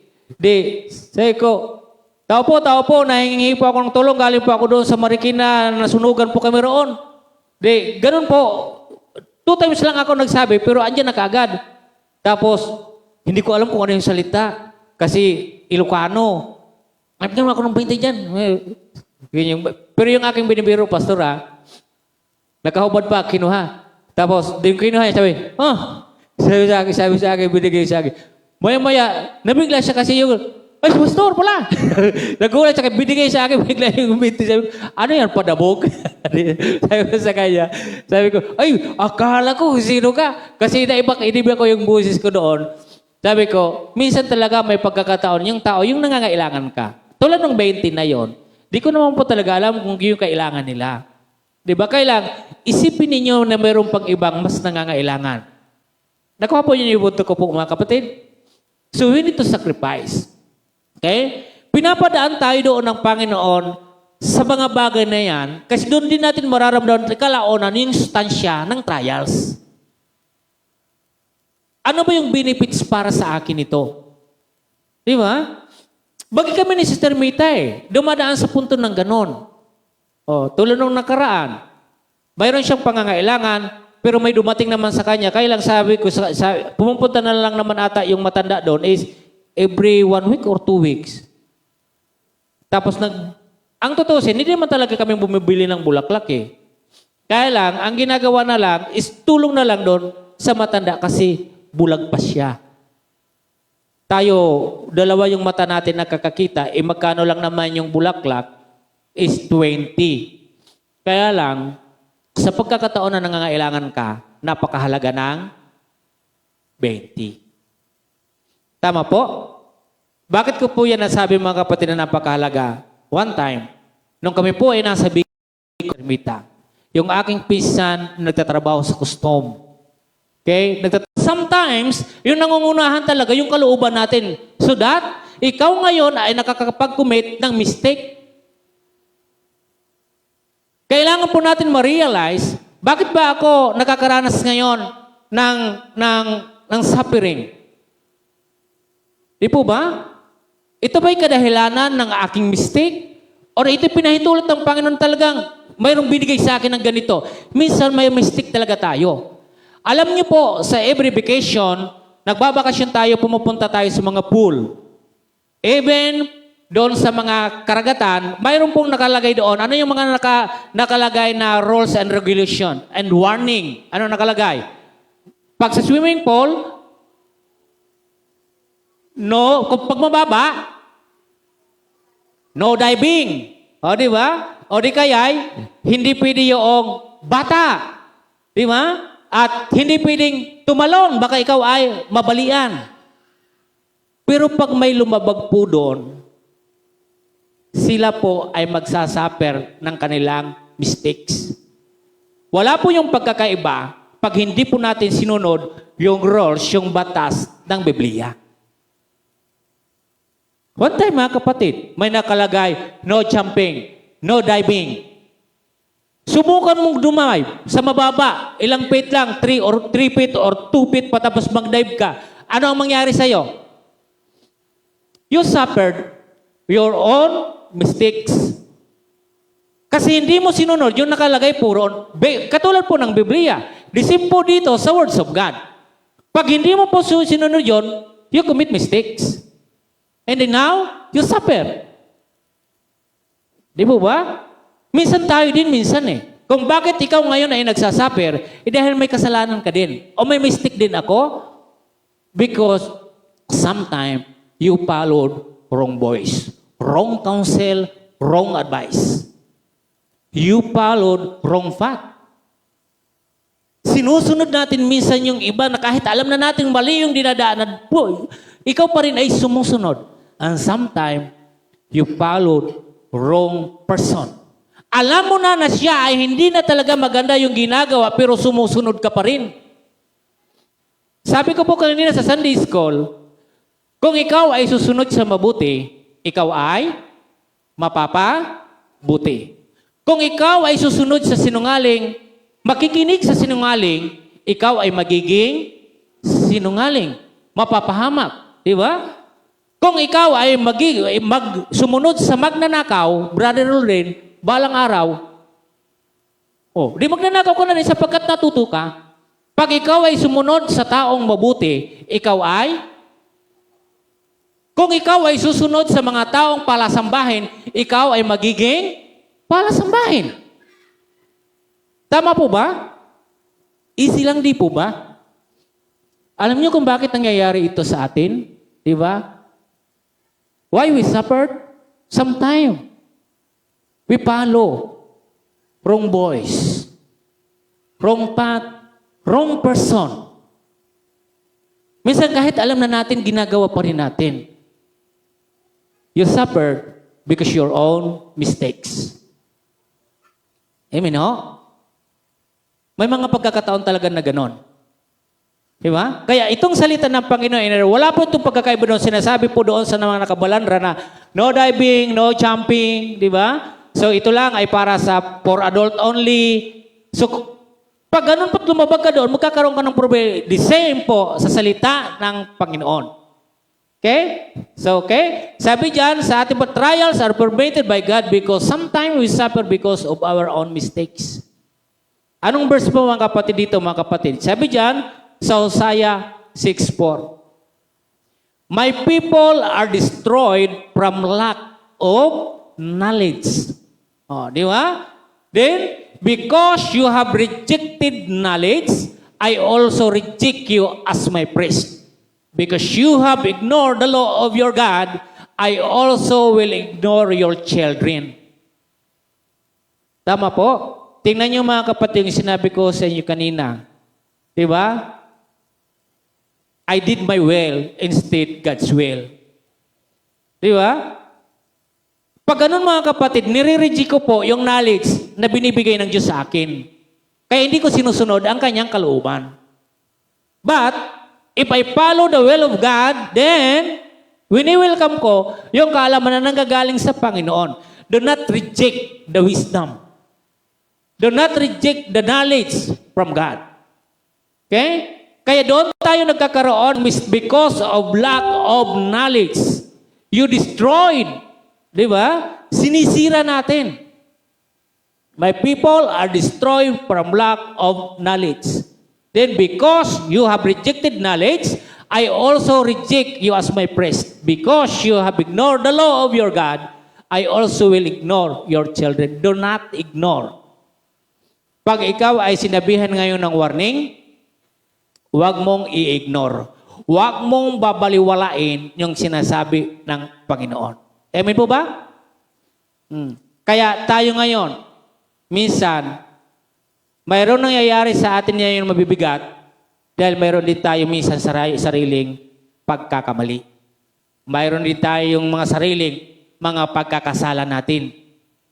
Sabi ko, tao po, nahingi po ako ng tulong, galing po ako doon sa Marikina, nasunugan po kami roon. Ganun po. 2 times lang ako nagsabi, pero andyan na kaagad. Tapos, hindi ko alam kung ano yung salita. Kasi, Ilocano. Nabigyan mo ako ng 20 dyan. Pero yung aking binibiro, pastor nakahubad pa, kinuha. Tapos, yung kinuha, sabi sa akin, binigay sa akin. Maya-maya, nabigla siya kasi yung, ay, pastor pala. Nagulat siya, binigay sa akin, bigla yung 20. Sabi ko, ano yan, padabog? Sabi ko sa kanya, sabi ko, ay, akala ko, sino ka? Kasi inibig ko yung busis ko doon. Sabi ko, minsan talaga may pagkakataon, yung tao, yung nangangailangan ka. Tulad ng 20 na yon, di ko naman po talaga alam kung yung kailangan nila. Di ba? Kailangan, isipin ninyo na mayroong pang ibang mas nangangailangan. Nakuha po yun yung punto ko po, mga kapatid. So, we need to sacrifice. Okay? Pinapadaan tayo doon ng Panginoon sa mga bagay na yan kasi doon din natin mararamdaman kalaunan yung sustansya ng trials. Ano ba yung benefits para sa akin ito? Di ba? Bagi kami ni Sister Mita dumadaan sa punto ng ganon. Tulad nung nakaraan, mayroon siyang pangangailangan pero may dumating naman sa kanya. Kaya lang sabi ko, pumupunta na lang naman ata yung matanda doon is every 1 week or 2 weeks. Tapos ang tutusin, hindi naman talaga kami bumibili ng bulaklak eh. Kaya lang, ang ginagawa na lang is tulong na lang doon sa matanda kasi bulag pa siya. Tayo, dalawa yung mata natin nakakakita, magkano lang naman yung bulaklak is 20. Kaya lang, sa pagkakataon na nangangailangan ka, napakahalaga ng 20. Tama po? Bakit ko po yan nasabi mga kapatid na napakahalaga? One time, nung kami po ay nasa Bicol, yung aking pinsan nagtatrabaho sa custom. Okay? Sometimes, yung nangungunahan talaga yung kalooban natin. So that, ikaw ngayon ay nakakapag-commit ng mistake. Kailangan po natin ma-realize, bakit ba ako nakakaranas ngayon ng suffering? Di po ba? Ito ba'y kadahilanan ng aking mistake? O ito pinahintulot ng Panginoon talagang mayroong binigay sa akin ng ganito? Minsan may mistake talaga tayo. Alam niyo po, sa every vacation, nagbabakasyon tayo, pumupunta tayo sa mga pool. Even doon sa mga karagatan, mayroon pong nakalagay doon. Ano yung mga nakalagay na rules and regulation and warning? Ano nakalagay? Pag sa swimming pool, kung pag mababa, no diving. O, di ba? O, di kaya'y, hindi pwede yung bata. Di ba? At hindi pwedeng tumalon, baka ikaw ay mabalian. Pero pag may lumabag po doon, sila po ay magsasuffer ng kanilang mistakes. Wala po yung pagkakaiba pag hindi po natin sinunod yung rules, yung batas ng Biblia. One time mga kapatid, may nakalagay, no jumping, no diving. Subukan mong dumive sa mababa, ilang feet lang, 3 feet or 2 feet patapos mag-dive ka. Ano ang mangyari sa'yo? You suffered your own mistakes. Kasi hindi mo sinunod yung nakalagay puro, katulad po ng Biblia. The same po dito sa words of God. Pag hindi mo po sinunod yun, you commit mistakes. And then now, you suffer. Di po ba? Minsan tayo din, minsan eh. Kung bakit ikaw ngayon ay nagsasuffer, dahil may kasalanan ka din. O may mistake din ako. Because sometimes you followed wrong voice, wrong counsel, wrong advice. You followed wrong path. Sinusunod natin minsan yung iba na kahit alam na natin mali yung dinadaanan po, ikaw pa rin ay sumusunod. And sometimes, you followed wrong person. Alam mo na siya ay hindi na talaga maganda yung ginagawa pero sumusunod ka pa rin. Sabi ko po kanina sa Sunday School, kung ikaw ay susunod sa mabuti, ikaw ay mapapabuti. Kung ikaw ay susunod sa sinungaling, makikinig sa sinungaling, ikaw ay magiging sinungaling. Mapapahamak. Di ba? Kung ikaw ay sumunod sa magnanakaw, Brother Rolden, balang araw, di magnanakaw ka na rin sapagkat natuto ka. Pag ikaw ay sumunod sa taong mabuti, kung ikaw ay susunod sa mga taong palasambahin, ikaw ay magiging palasambahin. Tama po ba? Easy lang di po ba? Alam niyo kung bakit nangyayari ito sa atin? Di ba? Why we suffered? Sometimes, we follow wrong voice, wrong path, wrong person. Minsan kahit alam na natin, ginagawa pa rin natin. You suffered because your own mistakes. Amen, no? May mga pagkakataon talaga na ganon. Di ba? Kaya itong salita ng Panginoon, wala po itong pagkakaiba doon. Sinasabi po doon sa mga nakabalandra na no diving, no jumping, di ba? So ito lang ay para for adult only. So pag ganun po lumabag ka doon, magkakaroon ka ng problema. The same po sa salita ng Panginoon. Okay? So, okay? Sabi dyan, sa ating trials are permitted by God because sometimes we suffer because of our own mistakes. Anong verse po mga kapatid dito, mga kapatid? Sabi dyan, sa Hosea 6:4. My people are destroyed from lack of knowledge. Di ba? Then, because you have rejected knowledge, I also reject you as my priest. Because you have ignored the law of your God, I also will ignore your children. Tama po? Tingnan niyo mga kapatid yung sinabi ko sa inyo kanina. Di ba? I did my will instead God's will. Di ba? Pag ganun mga kapatid, nire-reject ko po yung knowledge na binibigay ng Diyos sa akin. Kaya hindi ko sinusunod ang kanyang kalooban. But, if I follow the will of God, then, wini-welcome ko yung kaalaman na nanggagaling sa Panginoon. Do not reject the wisdom. Do not reject the knowledge from God. Okay? Kaya doon tayo nagkakaroon because of lack of knowledge. You destroyed. Di ba? Sinisira natin. My people are destroyed from lack of knowledge. Then because you have rejected knowledge, I also reject you as my priest. Because you have ignored the law of your God, I also will ignore your children. Do not ignore. Pag ikaw ay sinabihan ngayon ng warning, huwag mong i-ignore. Huwag mong babaliwalain yung sinasabi ng Panginoon. Amen po ba? Kaya tayo ngayon, minsan, mayroon nangyayari sa atin ngayon mabibigat dahil mayroon din tayo minsan sariling pagkakamali. Mayroon din tayong mga sariling mga pagkakasala natin.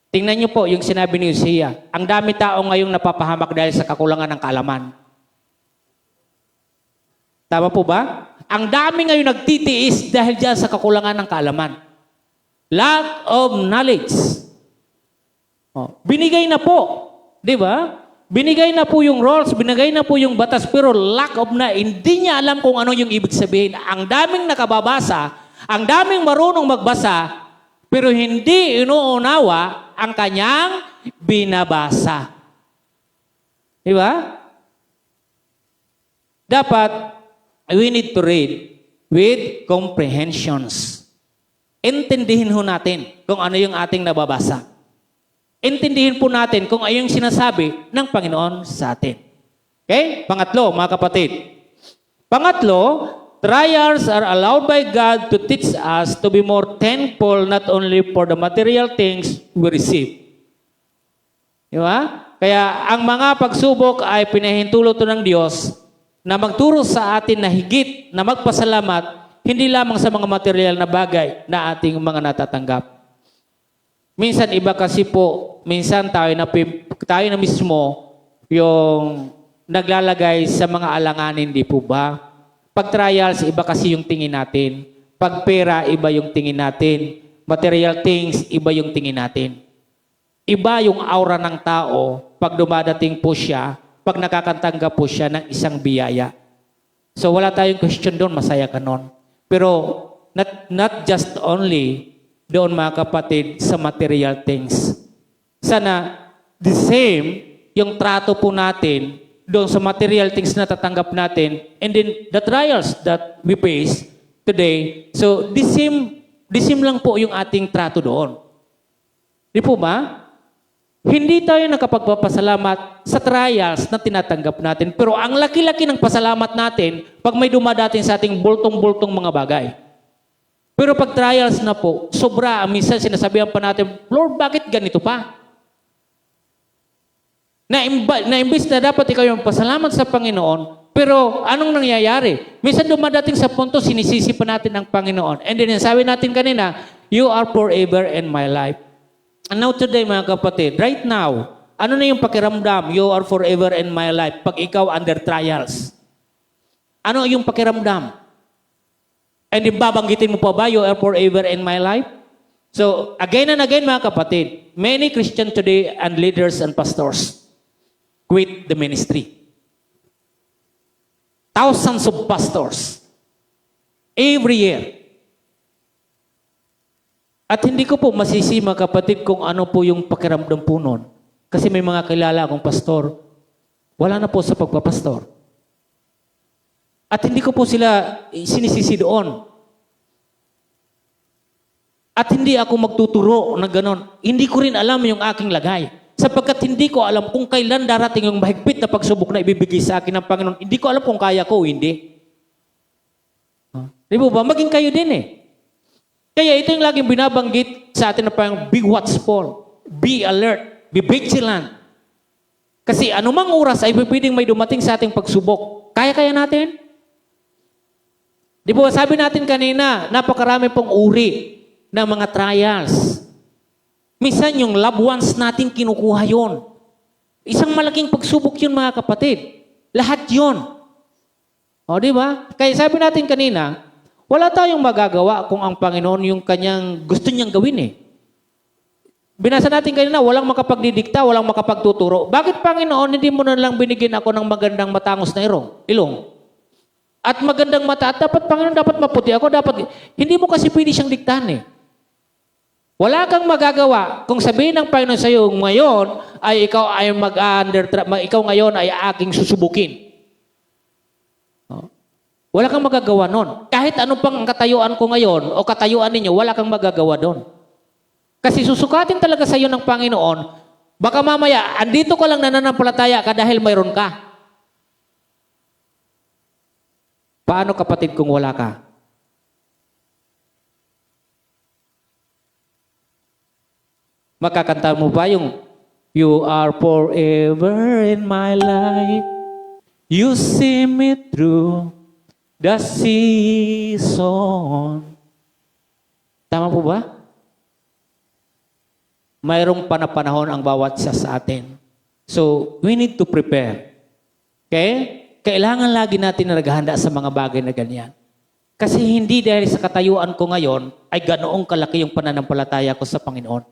Tingnan niyo po yung sinabi ni Hosea. Ang dami tao ngayong napapahamak dahil sa kakulangan ng kaalaman. Tama po ba? Ang dami ngayon nagtitiis dahil dyan sa kakulangan ng kaalaman. Lack of knowledge. Binigay na po. Di ba? Binigay na po yung rules, binigay na po yung batas, pero lack of na, hindi niya alam kung ano yung ibig sabihin. Ang daming nakababasa, ang daming marunong magbasa, pero hindi inuunawa ang kanyang binabasa. Di ba? Dapat, we need to read with comprehensions. Intindihin ho natin kung ano yung ating nababasa. Intindihin po natin kung ano yung sinasabi ng Panginoon sa atin. Okay? Pangatlo, mga kapatid. Pangatlo, trials are allowed by God to teach us to be more thankful not only for the material things we receive. Di ba? Kaya ang mga pagsubok ay pinahintulot ng Diyos na magturo sa atin na higit na magpasalamat hindi lamang sa mga material na bagay na ating mga natatanggap. Minsan iba kasi po, minsan tayo na mismo yung naglalagay sa mga alanganin, di po ba? Pag trials, iba kasi yung tingin natin. Pag pera, iba yung tingin natin. Material things, iba yung tingin natin. Iba yung aura ng tao pag dumadating po siya, pag nakakatanggap po siya ng isang biyaya. So wala tayong question doon, masaya ka nun. Pero not just only doon mga kapatid sa material things. Sana the same yung trato po natin doon sa material things na tatanggap natin and then the trials that we face today. So the same lang po yung ating trato doon. Di po ba? Hindi tayo nakapagpapasalamat sa trials na tinatanggap natin. Pero ang laki-laki ng pasalamat natin pag may dumadating sa ating bultong-bultong mga bagay. Pero pag trials na po, sobra. Minsan sinasabihan pa natin, Lord, bakit ganito pa? Na imbis na dapat ikaw yung pasalamat sa Panginoon, pero anong nangyayari? Minsan dumadating sa punto, sinisisi pa natin ang Panginoon. And then sabi natin kanina, you are forever in my life. And now today, mga kapatid, right now, ano na yung pakiramdam? You are forever in my life pag ikaw under trials. Ano yung pakiramdam? And babanggitin mo pa ba, you are forever in my life? So, again and again, mga kapatid, many Christians today and leaders and pastors quit the ministry. Thousands of pastors every year. At hindi ko po masisi mga kapatid kung ano po yung pakiramdam po nun. Kasi may mga kilala akong pastor, wala na po sa pagpapastor. At hindi ko po sila sinisisi doon. At hindi ako magtuturo na ganon. Hindi ko rin alam yung aking lagay. Sapagkat hindi ko alam kung kailan darating yung mahigpit na pagsubok na ibibigay sa akin ng Panginoon. Hindi ko alam kung kaya ko o hindi. Di ba? Maging kayo din eh. Kaya ito yung laging binabanggit sa atin na parang be watchful, be alert, be vigilant. Kasi anumang oras ay pwedeng may dumating sa ating pagsubok. Kaya natin? Di ba sabi natin kanina, napakarami pong uri ng mga trials. Minsan yung loved ones natin kinukuha yon. Isang malaking pagsubok yun mga kapatid. Lahat yun. O di ba? Kaya sabi natin kanina, wala tayong magagawa kung ang Panginoon yung kanyang gusto niyang gawin eh. Binasa natin kanina, walang makapagdidikta, walang makapagtuturo. Bakit Panginoon, hindi mo na lang binigyan ako ng magandang matangos na ilong? At magandang mata, at dapat Panginoon, dapat maputi ako, dapat... Hindi mo kasi pwede siyang diktahan eh. Wala kang magagawa kung sabihin ng Panginoon sa iyo, ngayon ay ikaw ay ikaw ngayon ay aking susubukin. Wala kang magagawa nun. Kahit ano pang ang katayuan ko ngayon o katayuan ninyo, wala kang magagawa doon. Kasi susukatin talaga sa iyo ng Panginoon, baka mamaya, andito ka lang nananampalataya ka dahil mayroon ka. Paano kapatid kung wala ka? Makakanta mo ba yung You are forever in my life, you see me through the season. Tama po ba? Mayroong panahon ang bawat isa sa atin. So, we need to prepare. Okay? Kailangan lagi natin na naghahanda sa mga bagay na ganyan. Kasi hindi dahil sa katayuan ko ngayon ay ganoong kalaki yung pananampalataya ko sa Panginoon.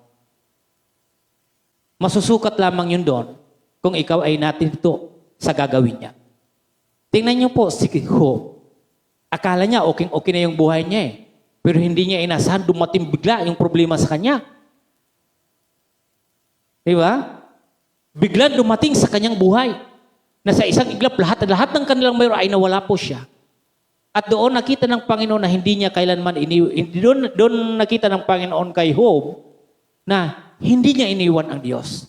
Masusukat lamang yun doon kung ikaw ay natinto sa gagawin niya. Tingnan niyo po si Job. Akala niya okay na yung buhay niya eh. Pero hindi niya inasahan, dumating bigla yung problema sa kanya. Di ba? Bigla dumating sa kanyang buhay. Na sa isang iglap, lahat ng kanilang mayroon ay nawala po siya. At doon nakita ng Panginoon na hindi niya kailanman doon nakita ng Panginoon kay Job na hindi niya iniwan ang Diyos.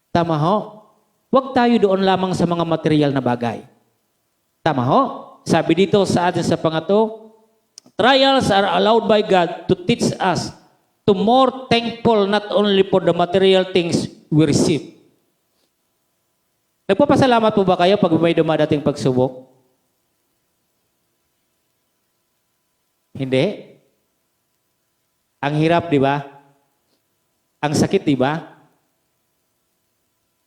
Tama ho? Huwag tayo doon lamang sa mga material na bagay. Tama ho? Sabi dito sa atin sa pangato, trials are allowed by God to teach us to more thankful not only for the material things we receive. Nagpapasalamat po ba kayo pag may dumadating pagsubok? Hindi. Ang hirap, di ba? Ang sakit, di ba?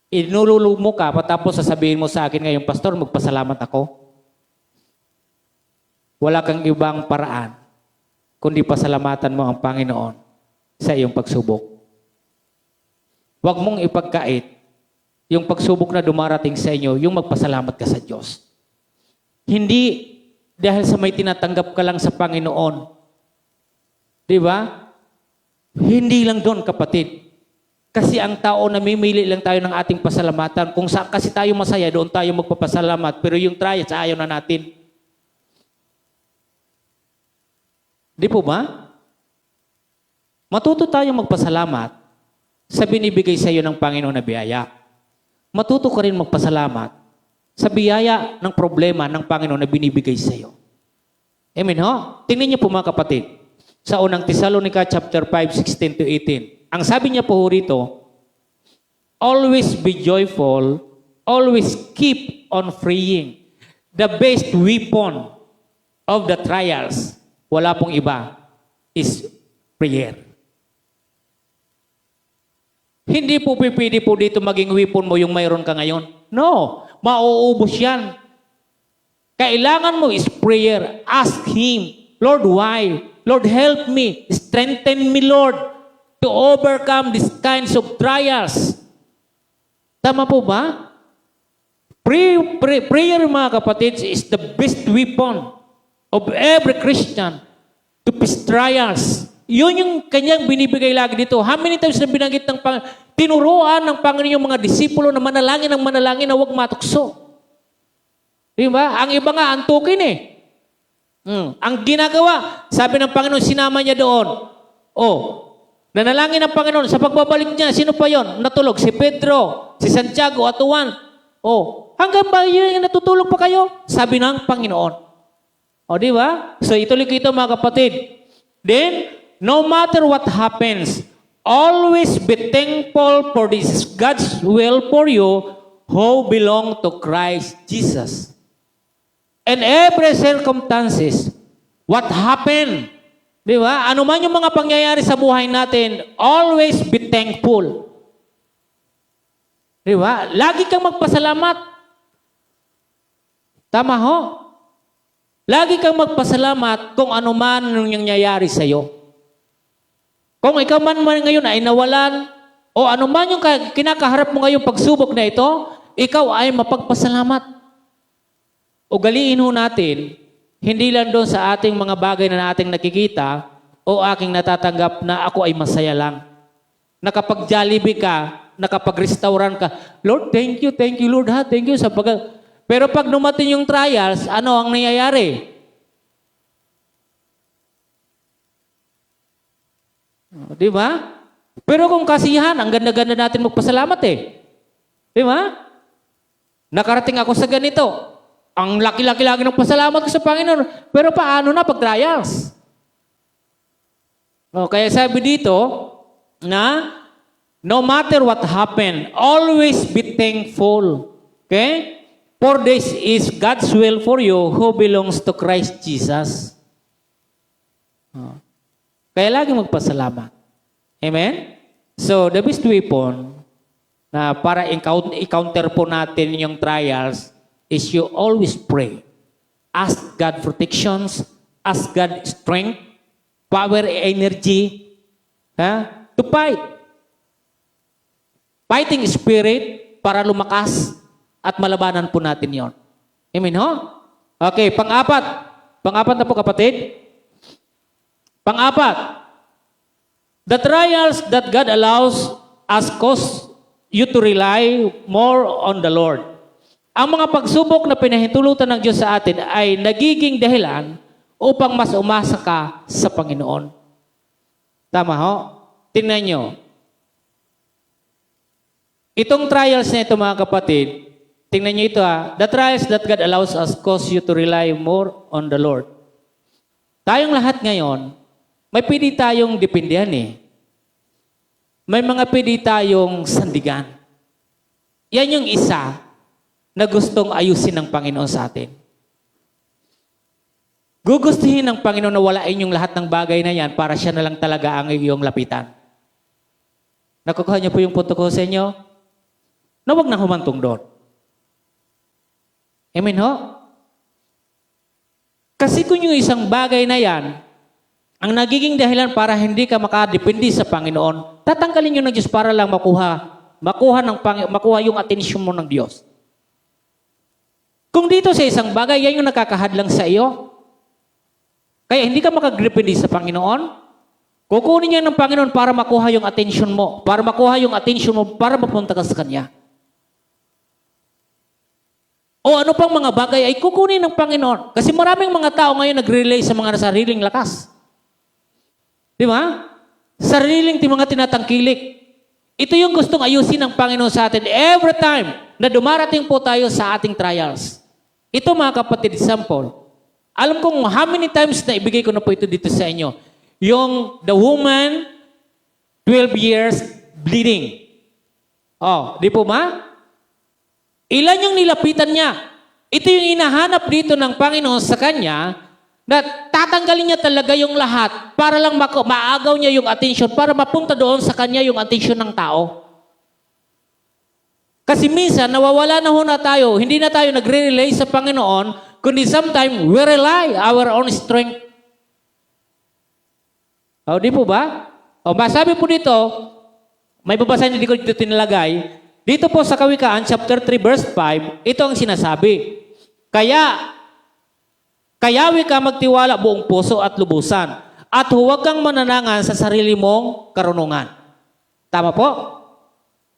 Inululog mo ka, patapos sasabihin mo sa akin ngayon, Pastor, magpasalamat ako. Wala kang ibang paraan, kundi pasalamatan mo ang Panginoon sa iyong pagsubok. Huwag mong ipagkait yung pagsubok na dumarating sa inyo, yung magpasalamat ka sa Diyos. Hindi dahil sa may tinatanggap ka lang sa Panginoon. Di ba? Hindi lang doon, kapatid. Kasi ang tao, namimili lang tayo ng ating pasalamatan. Kung saan kasi tayo masaya, doon tayo magpapasalamat. Pero yung trials, ayaw na natin. Di po ba? Matuto tayong magpasalamat sa binibigay sa iyo ng Panginoon na biyaya. Matuto ka rin magpasalamat sa biyaya ng problema ng Panginoon na binibigay sa iyo. Amen ho? Tingnan niyo po mga kapatid. Sa unang Thessalonica chapter 5, 16 to 18. Ang sabi niya po rito, always be joyful, always keep on praying. The best weapon of the trials, wala pong iba, is prayer. Hindi po pipili po dito maging weapon mo yung mayroon ka ngayon. No, mauubos yan. Kailangan mo is prayer. Ask Him, Lord, why? Lord, help me. Strengthen me, Lord, to overcome these kinds of trials. Tama po ba? Prayer, mga kapatid, is the best weapon of every Christian to face trials. Yun yung kanyang binibigay lagi dito. How many times na binanggit ng tinuruan ng Panginoon yung mga disipulo na manalangin ng manalangin na huwag matukso. Di ba? Ang iba nga, antukin eh. Ang ginagawa, sabi ng Panginoon, sinama niya doon. Nanalangin ng Panginoon, sa pagbabalik niya, sino pa yon? Natulog, si Pedro, si Santiago, at Juan. Hanggang ba yun natutulog pa kayo? Sabi ng Panginoon. Di ba? So ituloy ko ito mga kapatid. Then, no matter what happens, always be thankful for this is God's will for you who belong to Christ Jesus. And every circumstances, what happened? Di ba? Ano man yung mga pangyayari sa buhay natin, always be thankful. Di ba? Lagi kang magpasalamat. Tama ho? Lagi kang magpasalamat kung ano man yung nangyayari sa iyo. Kung ikaw man ngayon ay nawalan, o ano man yung kinakaharap mo ngayong pagsubok na ito, ikaw ay mapagpasalamat. Ugaliin ho natin, hindi lang doon sa ating mga bagay na ating nakikita o aking natatanggap na ako ay masaya lang. Nakapag-Jollibee ka, nakapag-restauran ka, Lord, thank you, Lord, ha, thank you. Pero pag dumating yung trials, ano ang nangyayari? Di ba? Pero kung kasiyahan, ang ganda-ganda natin magpasalamat eh. Di ba? Nakarating ako sa ganito. Ang laki-laki ng pasalamat ko sa Panginoon. Pero paano na pag trials? Kaya sabi dito na no matter what happened, always be thankful. Okay? For this is God's will for you who belongs to Christ Jesus. Kaya lagi magpasalamat. Amen? So, the best weapon na para i-counter po natin yung trials is you always pray. Ask God protections, ask God strength, power, energy, to fight. Fighting spirit para lumakas at malabanan po natin yon. Amen ho? Okay, pang-apat. Pang-apat na po kapatid. Pang-apat. The trials that God allows us cause you to rely more on the Lord. Ang mga pagsubok na pinahintulutan ng Diyos sa atin ay nagiging dahilan upang mas umasa ka sa Panginoon. Tama ho? Tingnan nyo. Itong trials na ito mga kapatid, Tingnan niyo ito The trials that God allows us cause you to rely more on the Lord. Tayong lahat ngayon, may pwede tayong dependihan May mga pwede tayong sandigan. Yan yung isa na gustong ayusin ng Panginoon sa atin. Gugustuhin ng Panginoon na walain yung lahat ng bagay na yan para siya na lang talaga ang iyong lapitan. Nakukuha niyo po yung punto ko sa inyo? Na huwag nang humantong doon. Amen ho? Kasi kung yung isang bagay na yan, ang nagiging dahilan para hindi ka makadepende sa Panginoon, tatanggalin yun ng Diyos para lang makuha yung atensyon mo ng Diyos. Kung dito sa isang bagay, yan yung nakakahadlang sa iyo, kaya hindi ka makadepende sa Panginoon, kukunin niya ng Panginoon para makuha yung atensyon mo, para mapunta ka sa Kanya. O ano pang mga bagay ay kukunin ng Panginoon. Kasi maraming mga tao ngayon nag-relay sa mga sariling lakas. Di ba? Sariling mga tinatangkilik. Ito yung gustong ayusin ng Panginoon sa atin every time na dumarating po tayo sa ating trials. Ito mga kapatid, example. Alam kong how many times na ibigay ko na po ito dito sa inyo. Yung the woman, 12 years bleeding. Di po ba? Ilan yung nilapitan niya? Ito yung inahanap dito ng Panginoon sa kanya na tatanggalin niya talaga yung lahat para lang maagaw niya yung attention, para mapunta doon sa kanya yung attention ng tao. Kasi minsan, nawawala na ho na tayo. Hindi na tayo nagre-relay sa Panginoon, kundi sometimes we rely our own strength. Di po ba? Masabi po dito, may babasahin hindi ko dito tinalagay, dito po sa Kawikaan, chapter 3, verse 5, ito ang sinasabi. Kayawi ka magtiwala buong puso at lubusan, at huwag kang mananangan sa sarili mong karunungan. Tama po?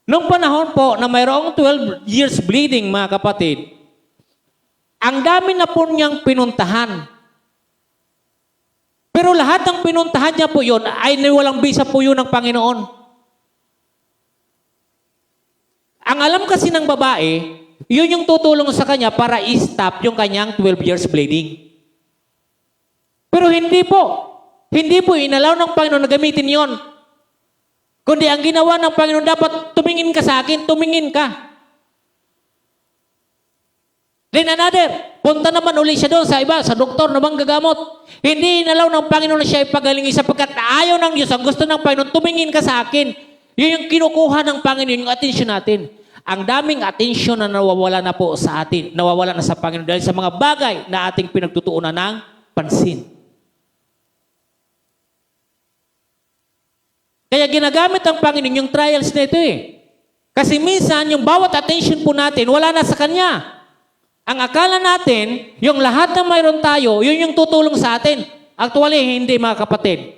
Nung panahon po na mayroong 12 years bleeding, mga kapatid, ang dami na po niyang pinuntahan. Pero lahat ng pinuntahan niya po yun ay walang bisa po yun ng Panginoon. Ang alam kasi ng babae, yun yung tutulong sa kanya para i-stop yung kanyang 12 years bleeding. Pero hindi po inalaw ng Panginoon na gamitin yon. Kundi ang ginawa ng Panginoon, dapat tumingin ka sa akin, tumingin ka. Then another, punta naman uli siya doon sa iba, sa doktor na gagamot. Hindi inalaw ng Panginoon na siya ipagalingin sapagkat ayaw ng Diyos, ang gusto ng Panginoon, tumingin ka sa akin. Yun yung kinukuha ng Panginoon, yung attention natin. Ang daming atensyon na nawawala na po sa atin, nawawala na sa Panginoon dahil sa mga bagay na ating pinagtutuunan ng pansin. Kaya ginagamit ang Panginoon yung trials na ito Kasi minsan, yung bawat attention po natin, wala na sa Kanya. Ang akala natin, yung lahat na mayroon tayo, yun yung tutulong sa atin. Actually, hindi mga kapatid.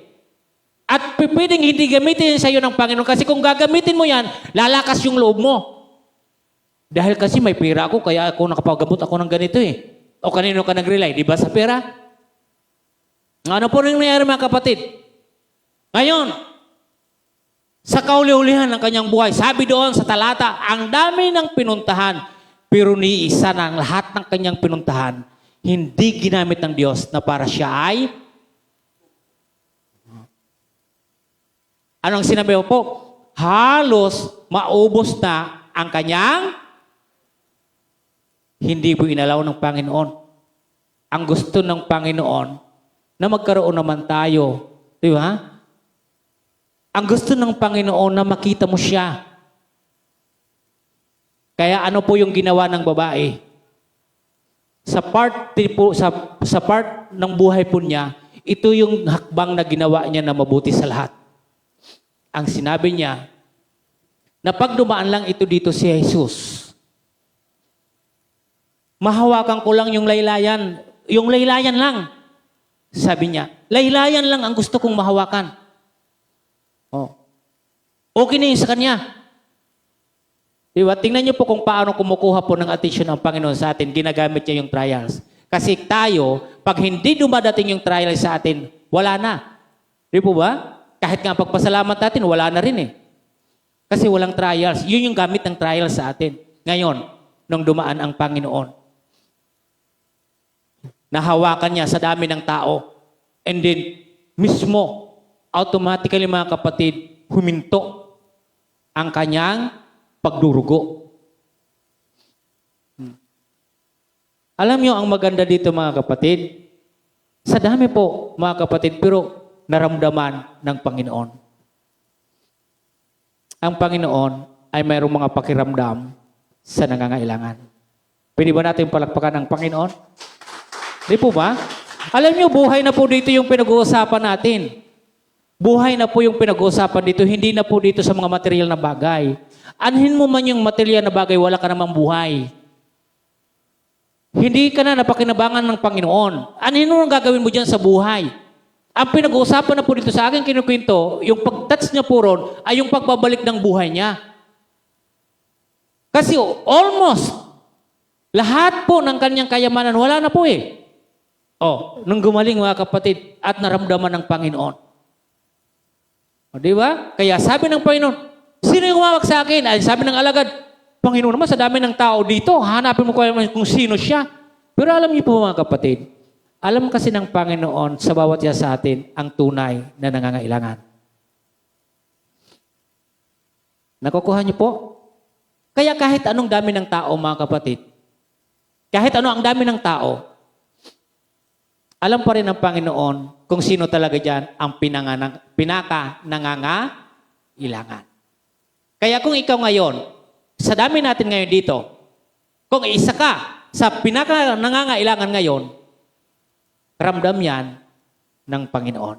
At pwedeng hindi gamitin sa iyo ng Panginoon kasi kung gagamitin mo yan, lalakas yung loob mo. Dahil kasi may pera ako, kaya ako nakapagamot ako ng ganito O kanino ka nag-rely? Di ba sa pera? Ano po rin nangyari mga kapatid? Ngayon, sa kauli-ulihan ng kanyang buhay, sabi doon sa talata, ang dami ng pinuntahan, pero ni isa na ang lahat ng kanyang pinuntahan, hindi ginamit ng Diyos na para siya ay anong sinabi mo po? Halos maubos na ang kanyang hindi po inalaw ng Panginoon. Ang gusto ng Panginoon na magkaroon naman tayo. Di ba? Ang gusto ng Panginoon na makita mo siya. Kaya ano po yung ginawa ng babae? Sa part ng buhay po niya, ito yung hakbang na ginawa niya na mabuti sa lahat. Ang sinabi niya, na pag dumaan lang ito dito si Jesus, mahawakan ko lang yung laylayan. Yung laylayan lang. Sabi niya, laylayan lang ang gusto kong mahawakan. Okay na yun sa kanya. Diba? Tingnan niyo po kung paano kumukuha po ng attention ng Panginoon sa atin. Ginagamit niya yung trials. Kasi tayo, pag hindi dumadating yung trials sa atin, wala na. Di po ba? Kahit nga pagpasalamat natin, wala na rin Kasi walang trials. Yun yung gamit ng trials sa atin. Ngayon, nung dumaan ang Panginoon. Nahawakan niya sa dami ng tao. And then, mismo, automatically mga kapatid, huminto ang kanyang pagdurugo. Alam niyo ang maganda dito mga kapatid? Sa dami po mga kapatid, pero naramdaman ng Panginoon. Ang Panginoon ay mayroong mga pakiramdam sa nangangailangan. Pwede ba natin palakpakan ang Panginoon? Di po ba? Alam niyo, buhay na po dito yung pinag-uusapan natin. Buhay na po yung pinag-uusapan dito, hindi na po dito sa mga material na bagay. Anhin mo man yung material na bagay, wala ka namang buhay. Hindi ka na napakinabangan ng Panginoon. Anhin mo ang gagawin mo dyan sa buhay? Ang pinag-uusapan na po dito sa akin kinukwento, yung pag-touch niya po ron, ay yung pagbabalik ng buhay niya. Kasi almost, lahat po ng kanyang kayamanan, wala na po eh. Nung gumaling mga kapatid at naramdaman ng Panginoon. Di ba? Kaya sabi ng Panginoon, sino yung humawak sa akin? Ay sabi ng alagad, Panginoon naman, sa dami ng tao dito, hanapin mo kung sino siya. Pero alam niyo po mga kapatid, alam kasi ng Panginoon sa bawat isa sa atin ang tunay na nangangailangan. Nakukuha niyo po? Kaya kahit anong dami ng tao mga kapatid, kahit ano ang dami ng tao, alam pa rin ng Panginoon kung sino talaga dyan ang pinaka-nangangailangan. Kaya kung ikaw ngayon, sa dami natin ngayon dito, kung isa ka sa pinaka-nangangailangan ngayon, ramdam yan ng Panginoon.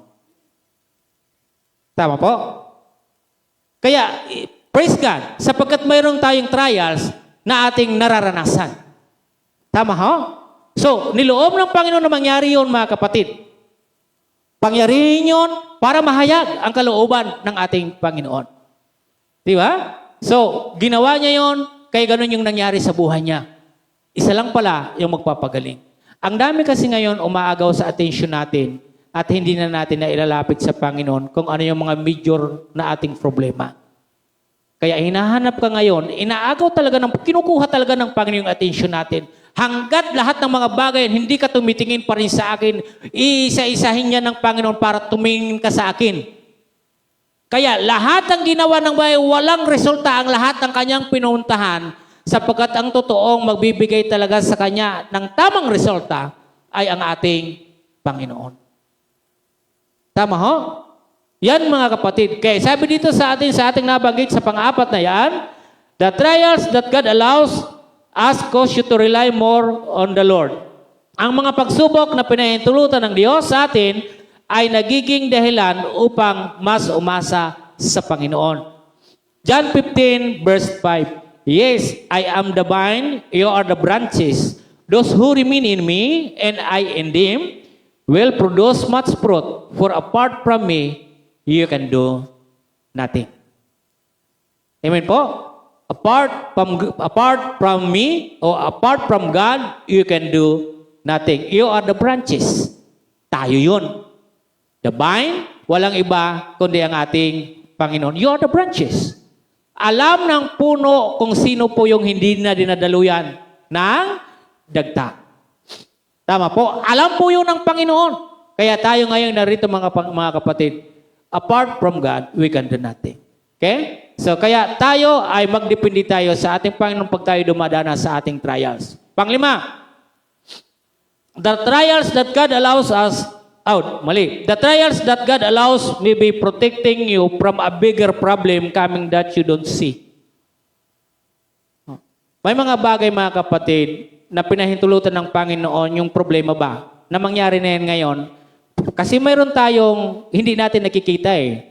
Tama po? Kaya, praise God, sapagkat mayroong tayong trials na ating nararanasan. Tama ho? So, niloob ng Panginoon na mangyari yun, mga kapatid. Pangyarihin yun para mahayag ang kalooban ng ating Panginoon. Di ba? So, ginawa niya yun, kaya ganun yung nangyari sa buhay niya. Isa lang pala yung magpapagaling. Ang dami kasi ngayon umaagaw sa attention natin at hindi na natin na ilalapit sa Panginoon kung ano yung mga major na ating problema. Kaya hinahanap ka ngayon, inaagaw talaga kinukuha talaga ng Panginoon yung attention natin. Hanggat lahat ng mga bagay, hindi ka tumitingin pa rin sa akin, iisa-isahin niya ng Panginoon para tumingin ka sa akin. Kaya lahat ng ginawa ng bahay, walang resulta ang lahat ng kanyang pinuntahan sapagkat ang totoong magbibigay talaga sa kanya ng tamang resulta ay ang ating Panginoon. Tama ho? Yan mga kapatid. Kaya sabi dito sa ating nabanggit sa pang-apat na yan, the trials that God allows us cause you to rely more on the Lord. Ang mga pagsubok na pinahintulutan ng Diyos sa atin ay nagiging dahilan upang mas umasa sa Panginoon. John 15 verse 5. Yes, I am the vine, you are the branches. Those who remain in me and I in them will produce much fruit. For apart from me, you can do nothing. Amen po? Apart from me or apart from God, you can do nothing. You are the branches. Tayo yun. The vine, walang iba kundi ang ating Panginoon. You are the branches. Alam ng puno kung sino po yung hindi na dinadaluyan ng dagta. Tama po. Alam po yun ng Panginoon. Kaya tayo ngayon narito mga kapatid, apart from God, we can do nothing. Okay? So, kaya tayo ay magdepende tayo sa ating Panginoon pag tayo dumadanas sa ating trials. Panglima, the trials that God allows us, the trials that God allows may be protecting you from a bigger problem coming that you don't see. May mga bagay mga kapatid na pinahintulutan ng Panginoon yung problema ba na mangyari na yan ngayon. Kasi mayroon tayong hindi natin nakikita eh.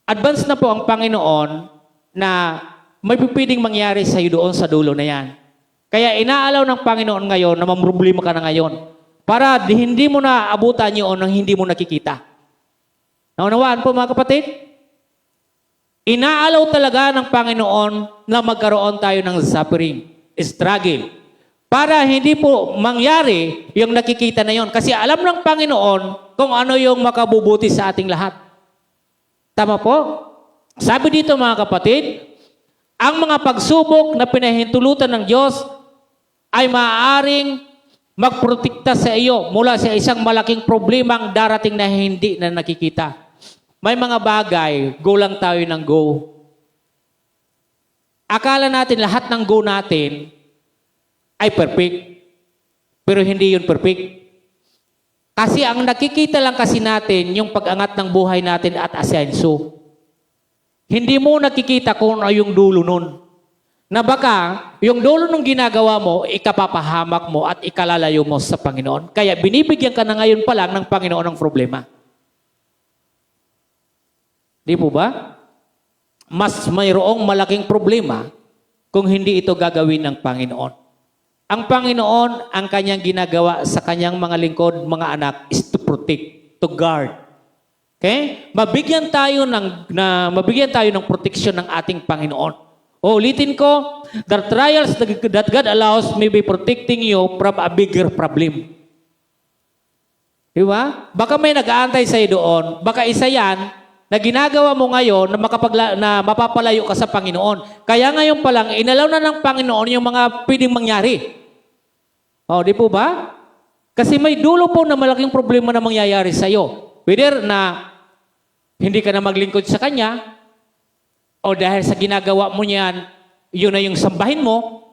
Advance na po ang Panginoon na may pipiding mangyari sa iyo doon sa dulo na yan. Kaya inaalaw ng Panginoon ngayon na mamroblema ka na ngayon para hindi mo na abutan yun ng hindi mo nakikita. Naunawaan po mga kapatid? Inaalaw talaga ng Panginoon na magkaroon tayo ng suffering, struggle. Para hindi po mangyari yung nakikita na yon. Kasi alam ng Panginoon kung ano yung makabubuti sa ating lahat. Tama po? Sabi dito mga kapatid, ang mga pagsubok na pinahintulutan ng Diyos ay maaaring magprotekta sa iyo mula sa isang malaking problemang darating na hindi na nakikita. May mga bagay, go lang tayo ng go. Akala natin lahat ng go natin ay perfect. Pero hindi yun perfect. Kasi ang nakikita lang kasi natin yung pag-angat ng buhay natin at asenso. Hindi mo nakikita kung ano yung dulo nun. Na baka yung dulo ng ginagawa mo, ikapapahamak mo at ikalalayo mo sa Panginoon. Kaya binibigyan ka na ngayon pa lang ng Panginoon ng problema. Di po ba? Mas mayroong malaking problema kung hindi ito gagawin ng Panginoon. Ang Panginoon, ang kanyang ginagawa sa kanyang mga lingkod, mga anak, is to protect, to guard. Okay? Mabigyan tayo ng proteksyon ng ating Panginoon. Ulitin ko, the trials that God allows may be protecting you from a bigger problem. Di ba? Baka may nag-aantay sa'yo doon, baka isa yan na ginagawa mo ngayon na mapapalayo ka sa Panginoon. Kaya ngayon pa lang, inalaw na ng Panginoon yung mga pwedeng mangyari. Di po ba? Kasi may dulo po na malaking problema na mangyayari sa'yo. Whether na hindi ka na maglingkod sa Kanya, o dahil sa ginagawa mo niyan, yun na yung sambahin mo,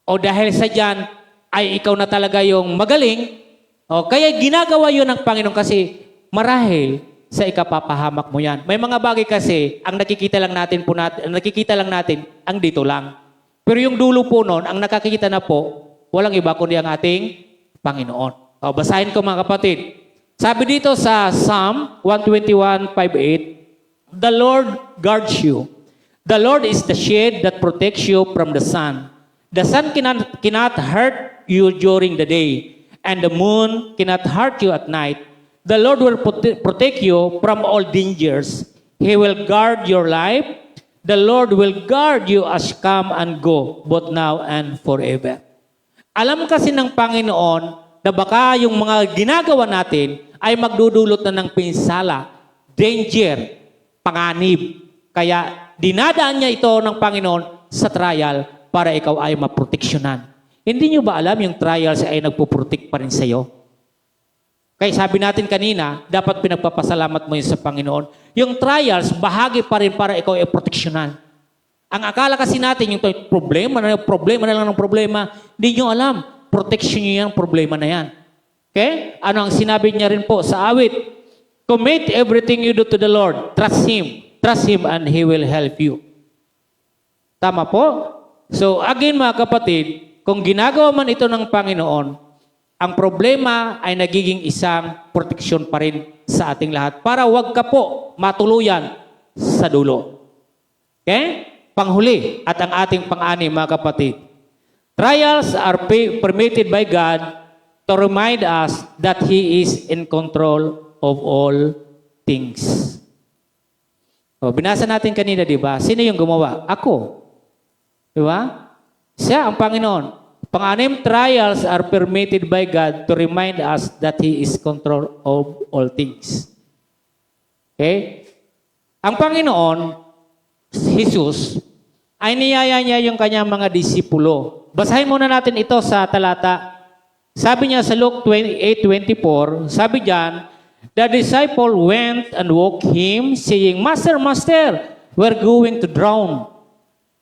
o dahil sa diyan ay ikaw na talaga yung magaling, kaya ginagawa yun ng Panginoon kasi marahil sa ikapapahamak mo yan. May mga bagay kasi, ang nakikita lang natin ang dito lang. Pero yung dulo po nun, ang nakakikita na po, walang iba kundi ang ating Panginoon. Basahin ko mga kapatid. Sabi dito sa Psalm 121:5-8, the Lord guards you. The Lord is the shade that protects you from the sun. The sun cannot hurt you during the day, and the moon cannot hurt you at night. The Lord will protect you from all dangers. He will guard your life. The Lord will guard you as you come and go, both now and forever. Alam kasi ng Panginoon na baka yung mga ginagawa natin ay magdudulot na ng pinsala, danger, panganib. Kaya dinadaan niya ito ng Panginoon sa trial para ikaw ay maproteksyonan. Hindi niyo ba alam yung trials ay nagpuprotect pa rin sa iyo? Kaya sabi natin kanina, dapat pinagpapasalamat mo yun sa Panginoon. Yung trials, bahagi pa rin para ikaw ay proteksyonan. Ang akala kasi natin, yung problema na lang ng problema, hindi nyo alam. Protection nyo yan, problema na yan. Okay? Ano ang sinabi niya rin po sa awit? Commit everything you do to the Lord. Trust Him. Trust Him and He will help you. Tama po? So again mga kapatid, kung ginagawa man ito ng Panginoon, ang problema ay nagiging isang proteksyon pa rin sa ating lahat para wag ka po matuluyan sa dulo. Okay? Panghuli at ang ating pang-anim mga kapatid. Trials are permitted by God to remind us that He is in control of all things. Binasa natin kanina, di ba? Sino yung gumawa? Ako. Di ba? Siya ang Panginoon. Pang-anim, trials are permitted by God to remind us that He is control of all things. Okay? Ang Panginoon, Jesus, ay niyaya niya yung kanyang mga disipulo. Basahin muna natin ito sa talata. Sabi niya sa Luke 28:24, sabi diyan, the disciple went and woke him, saying, Master, Master, we're going to drown.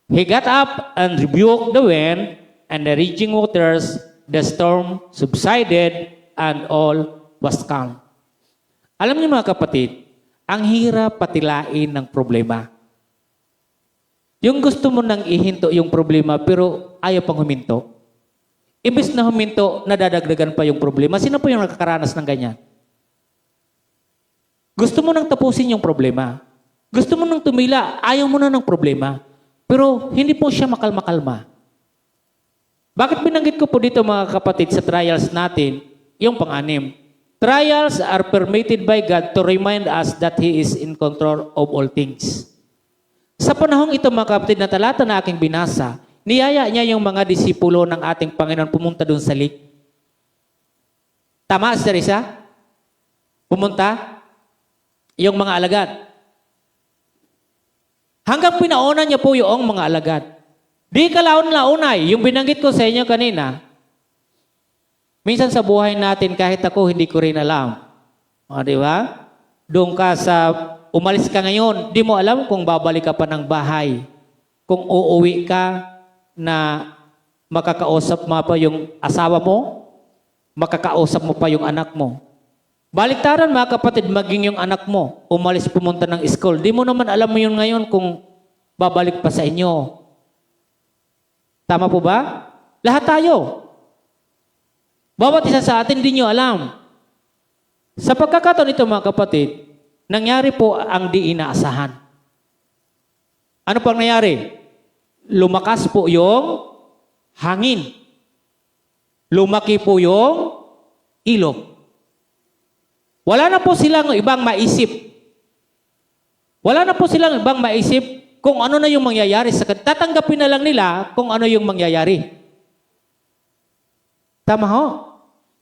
He got up and rebuked the wind and the raging waters. The storm subsided and all was calm. Alam niyo mga kapatid, ang hirap patilain ng problema. Yung gusto mo nang ihinto yung problema pero ayaw pang huminto. Imbes na huminto, nadadagdagan pa yung problema. Sino po yung nakakaranas ng ganyan? Gusto mo nang tapusin yung problema. Gusto mo nang tumila, ayaw mo na ng problema. Pero hindi po siya makalma-kalma. Bakit binanggit ko po dito mga kapatid sa trials natin, yung pang-anim? Trials are permitted by God to remind us that He is in control of all things. Sa panahong ito mga kapatid na talata na aking binasa, niyaya niya yung mga disipulo ng ating Panginoon pumunta doon sa lake. Tama, Teresa? Pumunta? Yung mga alagad. Hanggang pinauna niya po yung mga alagad. Di kalaon-launay, yung binanggit ko sa inyo kanina, minsan sa buhay natin, kahit ako, hindi ko rin alam. O, di ba? Doon ka umalis ka ngayon, di mo alam kung babalik ka pa ng bahay. Kung uuwi ka na makakausap mo pa yung asawa mo, makakausap mo pa yung anak mo. Baliktaran mga kapatid, maging yung anak mo, umalis pumunta ng school. Di mo naman alam mo yun ngayon kung babalik pa sa inyo. Tama po ba? Lahat tayo. Bawat isa sa atin, di nyo alam. Sa pagkakataon ito mga kapatid, nangyari po ang di inaasahan. Ano pang nangyari? Lumakas po yung hangin. Lumaki po yung ilog. Wala na po silang ibang maisip. Wala na po silang ibang maisip kung ano na yung mangyayari sa kanila. Tatanggapin na lang nila kung ano yung mangyayari. Tama ho?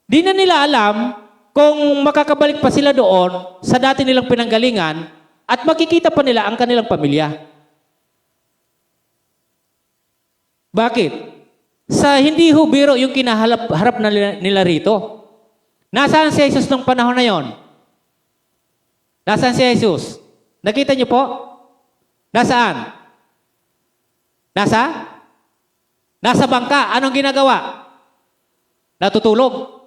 Di na nila alam kung makakabalik pa sila doon sa dati nilang pinanggalingan at makikita pa nila ang kanilang pamilya. Bakit? Sa hindi ho biro yung kinaharap na nila rito. Nasaan si Jesus nung panahon na yon? Nasaan si Jesus? Nakita niyo po? Nasaan? Nasa bangka. Anong ginagawa? Natutulog.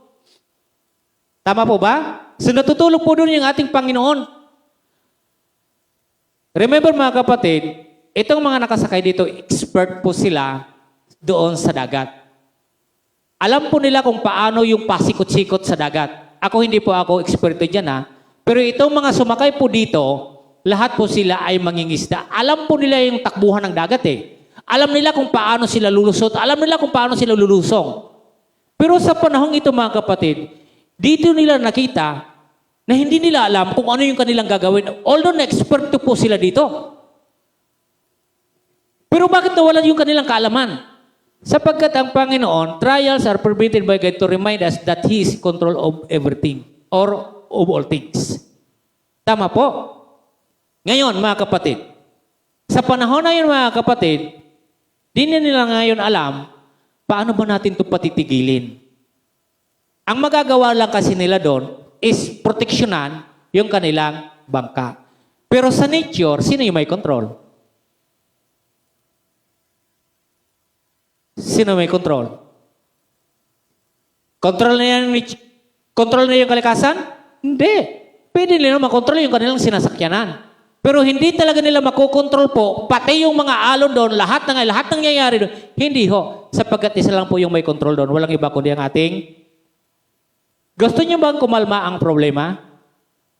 Tama po ba? So natutulog po doon yung ating Panginoon. Remember mga kapatid, itong mga nakasakay dito, expert po sila doon sa dagat. Alam po nila kung paano yung pasikot-sikot sa dagat. Ako hindi po ako eksperto dyan ha. Pero itong mga sumakay po dito, lahat po sila ay mangingisda. Alam po nila yung takbuhan ng dagat eh. Alam nila kung paano sila lulusot. Alam nila kung paano sila lulusong. Pero sa panahong ito mga kapatid, dito nila nakita na hindi nila alam kung ano yung kanilang gagawin. Although na-experto po sila dito. Pero bakit nawalan yung kanilang kaalaman? Sapagkat ang Panginoon, trials are permitted by God to remind us that He is in control of everything or of all things. Tama po? Ngayon, mga kapatid, sa panahon na yun, mga kapatid, di na nila ngayon alam paano ba natin ito patitigilin. Ang magagawa lang kasi nila doon is proteksyonan yung kanilang bangka. Pero sa nature, sino yung may control? Sino may control? Control na yung kalikasan? Hindi. Pwede nila makontrol yung kanilang sinasakyanan. Pero hindi talaga nila makokontrol po, pati yung mga alon doon, lahat nangyayari doon. Hindi ho. Sapagkat isa lang po yung may control doon. Walang iba kundi ang ating. Gusto nyo bang kumalma ang problema?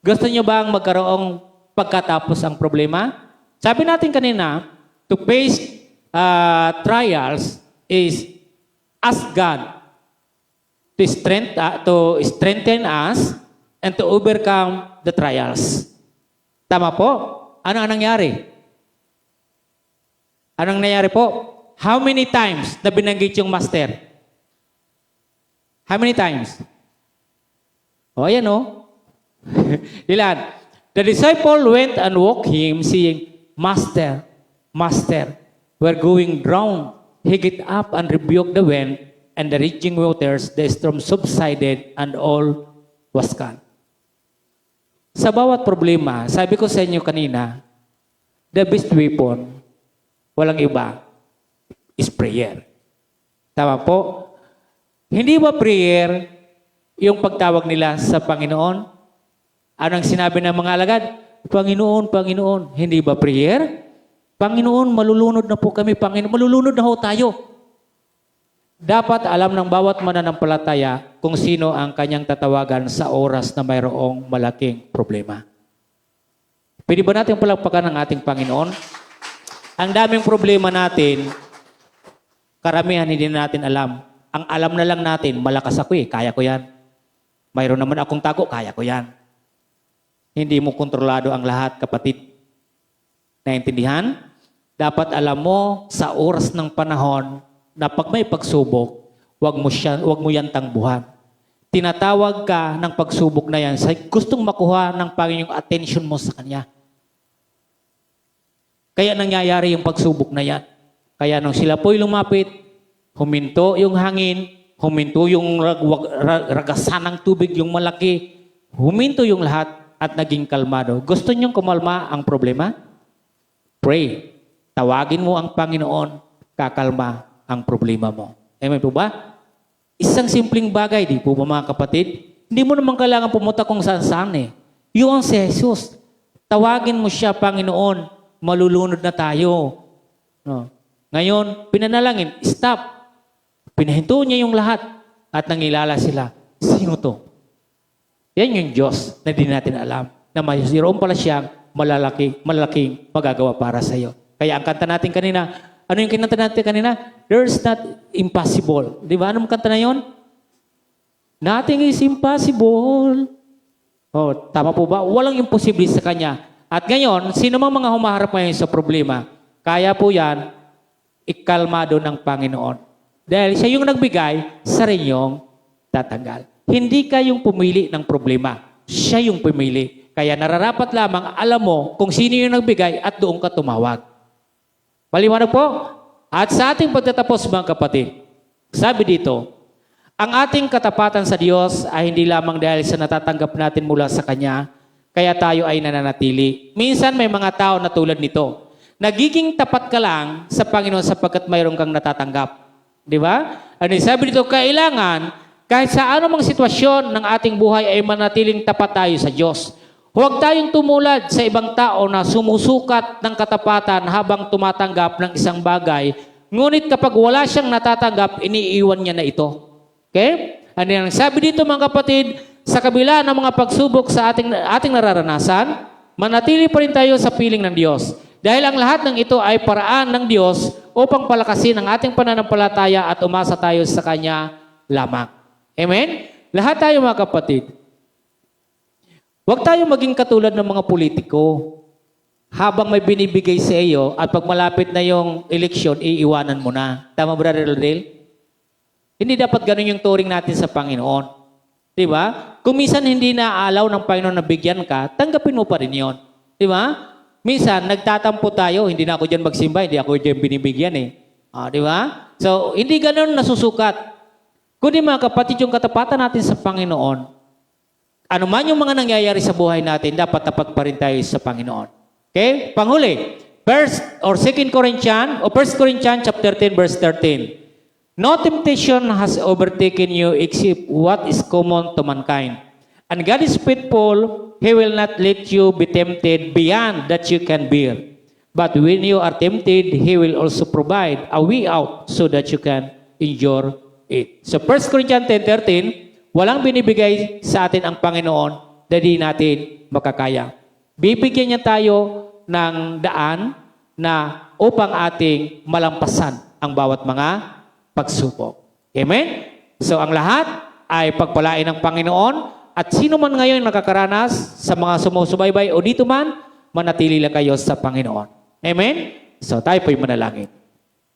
Gusto nyo bang magkaroong pagkatapos ang problema? Sabi natin kanina, to face trials is ask God to strengthen us and to overcome the trials. Tama po? Ano ang nangyari? Anong nangyari po? How many times na binanggit yung master? How many times? O, ayan o. Ilan? The disciple went and woke him saying, Master, Master, we're going drown. He get up and rebuked the wind and the raging waters, the storm subsided and all was calm. Sa bawat problema, sabi ko sa inyo kanina, the best weapon, walang iba, is prayer. Tama po? Hindi ba prayer yung pagtawag nila sa Panginoon? Anong sinabi ng mga alagad? Panginoon, Panginoon. Hindi ba prayer? Panginoon, malulunod na po kami. Panginoon, malulunod na ho tayo. Dapat alam ng bawat mananampalataya kung sino ang kanyang tatawagan sa oras na mayroong malaking problema. Pwede ba natin palakpakan ng ating Panginoon? Ang daming problema natin, karamihan hindi natin alam. Ang alam na lang natin, malakas ako kaya ko yan. Mayroon naman akong tago, kaya ko yan. Hindi mo kontrolado ang lahat, kapatid. Naintindihan? Dapat alam mo sa oras ng panahon na pag may pagsubok, wag mo yan tangbuhan. Tinatawag ka ng pagsubok na yan sa gustong makuha ng Panginoong attention mo sa Kanya. Kaya nangyayari yung pagsubok na yan. Kaya nung sila po'y lumapit, huminto yung hangin, huminto yung ragasan ng tubig, yung malaki, huminto yung lahat at naging kalmado. Gusto niyong kumalma ang problema? Pray. Tawagin mo ang Panginoon, kakalma ang problema mo. Amen po ba? Isang simpleng bagay, di po ba mga kapatid? Hindi mo naman kailangan pumunta kung saan-saan eh. Yung si Jesus. Tawagin mo siya, Panginoon, malulunod na tayo. No. Ngayon, pinanalangin, stop. Pinahinto niya yung lahat at nangilala sila. Sino to? Yan yung Diyos na di natin alam. Na mayroon pala siyang malaking magagawa para sa iyo. Kaya ang kanta natin kanina, ano yung kinanta natin kanina? There's not impossible. Di ba? Anong kanta na yun? Nothing is impossible. Oh, tama po ba? Walang imposible sa Kanya. At ngayon, sino mang mga humaharap ngayon sa problema, kaya po yan, ikalmado ng Panginoon. Dahil siya yung nagbigay, sa inyong tatanggal. Hindi kayong pumili ng problema. Siya yung pumili. Kaya nararapat lamang alam mo kung sino yung nagbigay at doon ka tumawag. Maliwanag po? At sa ating pagtatapos mga kapatid, sabi dito, ang ating katapatan sa Diyos ay hindi lamang dahil sa natatanggap natin mula sa Kanya, kaya tayo ay nananatili. Minsan may mga tao na tulad nito. Nagiging tapat ka lang sa Panginoon sapagkat mayroon kang natatanggap. Di ba? Ano sabi dito, kailangan kahit sa anumang sitwasyon ng ating buhay ay manatiling tapat tayo sa Diyos. Huwag tayong tumulad sa ibang tao na sumusukat ng katapatan habang tumatanggap ng isang bagay. Ngunit kapag wala siyang natatanggap, iniiwan niya na ito. Okay? Ano yung sabi dito mga kapatid, sa kabila ng mga pagsubok sa ating nararanasan, manatili pa rin tayo sa piling ng Diyos. Dahil ang lahat ng ito ay paraan ng Diyos upang palakasin ang ating pananampalataya at umasa tayo sa Kanya lamang. Amen? Lahat tayo mga kapatid. Huwag tayo maging katulad ng mga politiko. Habang may binibigay sa iyo at pag malapit na yung eleksyon, iiwanan mo na. Tama, Brother Rodel? Hindi dapat ganun yung turing natin sa Panginoon. Diba? Kung minsan hindi naaalaw ng Panginoon na bigyan ka, tanggapin mo pa rin yun. Diba? Minsan, nagtatampo tayo, hindi na ako dyan magsimba, hindi ako dyan binibigyan eh. Diba? So, hindi ganun nasusukat. Kundi mga kapatid, yung katapatan natin sa Panginoon, ano man yung mga nangyayari sa buhay natin, dapat tapat pa rin tayo sa Panginoon. Okay? Panghuli, 1 Corinthians chapter 10 verse 13. No temptation has overtaken you except what is common to mankind. And God is faithful, He will not let you be tempted beyond that you can bear. But when you are tempted, He will also provide a way out so that you can endure it. So 1 Corinthians 10:13, walang binibigay sa atin ang Panginoon na di natin makakaya. Bibigyan niya tayo ng daan na upang ating malampasan ang bawat mga pagsubok. Amen? So ang lahat ay pagpalain ng Panginoon at sino man ngayon nakakaranas sa mga sumusubaybay o dito man, manatili lang kayo sa Panginoon. Amen? So tayo po'y manalangin.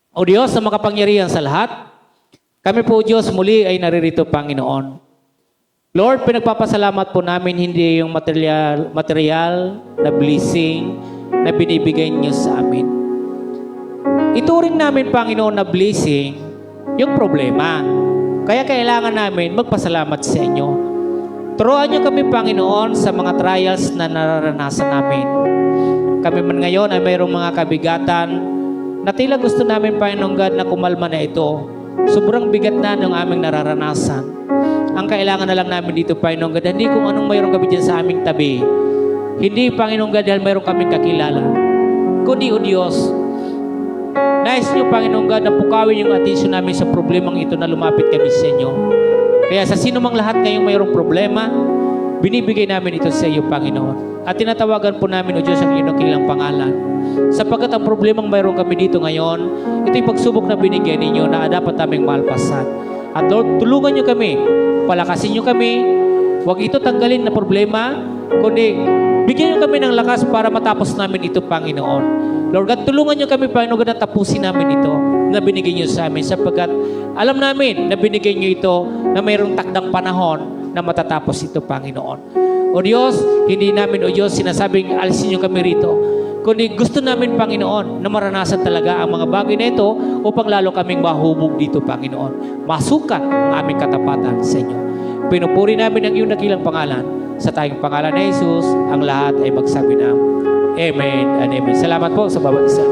O Diyos na makapangyarihan sa lahat, kami po Diyos muli ay naririto Panginoon. Lord, pinagpapasalamat po namin hindi yung material na blessing na binibigay niyo sa amin. Ituring namin, Panginoon, na blessing yung problema. Kaya kailangan namin magpasalamat sa inyo. Turuan niyo kami, Panginoon, sa mga trials na nararanasan namin. Kami man ngayon ay mayroong mga kabigatan na tila gusto namin, Panginoon God, na kumalma na ito. Sobrang bigat na ng aming nararanasan. Ang kailangan na lang namin dito, Panginoon God, hindi kung anong mayroon kami dyan sa aming tabi. Hindi, Panginoon God, dahil mayroon kaming kakilala. Kundi, O Diyos, nais niyo, Panginoon God, na pukawin yung atensyon namin sa problemang ito na lumapit kami sa inyo. Kaya sa sino mang lahat ngayong mayroong problema, binibigay namin ito sa iyo, Panginoon. At tinatawagan po namin, O Diyos, ang iyong kilang pangalan. Sapagkat ang problemang mayroon kami dito ngayon, ito'y pagsubok na binigay ninyo na dapat naming malpasan. At Lord, tulungan niyo kami, palakasin niyo kami, huwag ito tanggalin na problema, kundi bigyan niyo kami ng lakas para matapos namin ito, Panginoon. Lord God, tulungan niyo kami, Panginoon, na tapusin namin ito na binigay niyo sa amin sapagkat alam namin na binigay niyo ito na mayroong takdang panahon na matatapos ito, Panginoon. O Diyos, hindi namin, O Diyos, sinasabing alisin niyo kami rito. kundi gusto namin, Panginoon, na maranasan talaga ang mga bagay na ito upang lalo kaming mahubog dito, Panginoon. Masukat ang aming katapatan sa inyo. Pinupuri namin ang iyong nakilang pangalan. Sa tayong pangalan na Jesus, ang lahat ay magsabi na Amen and Amen. Salamat po sa bawat isa.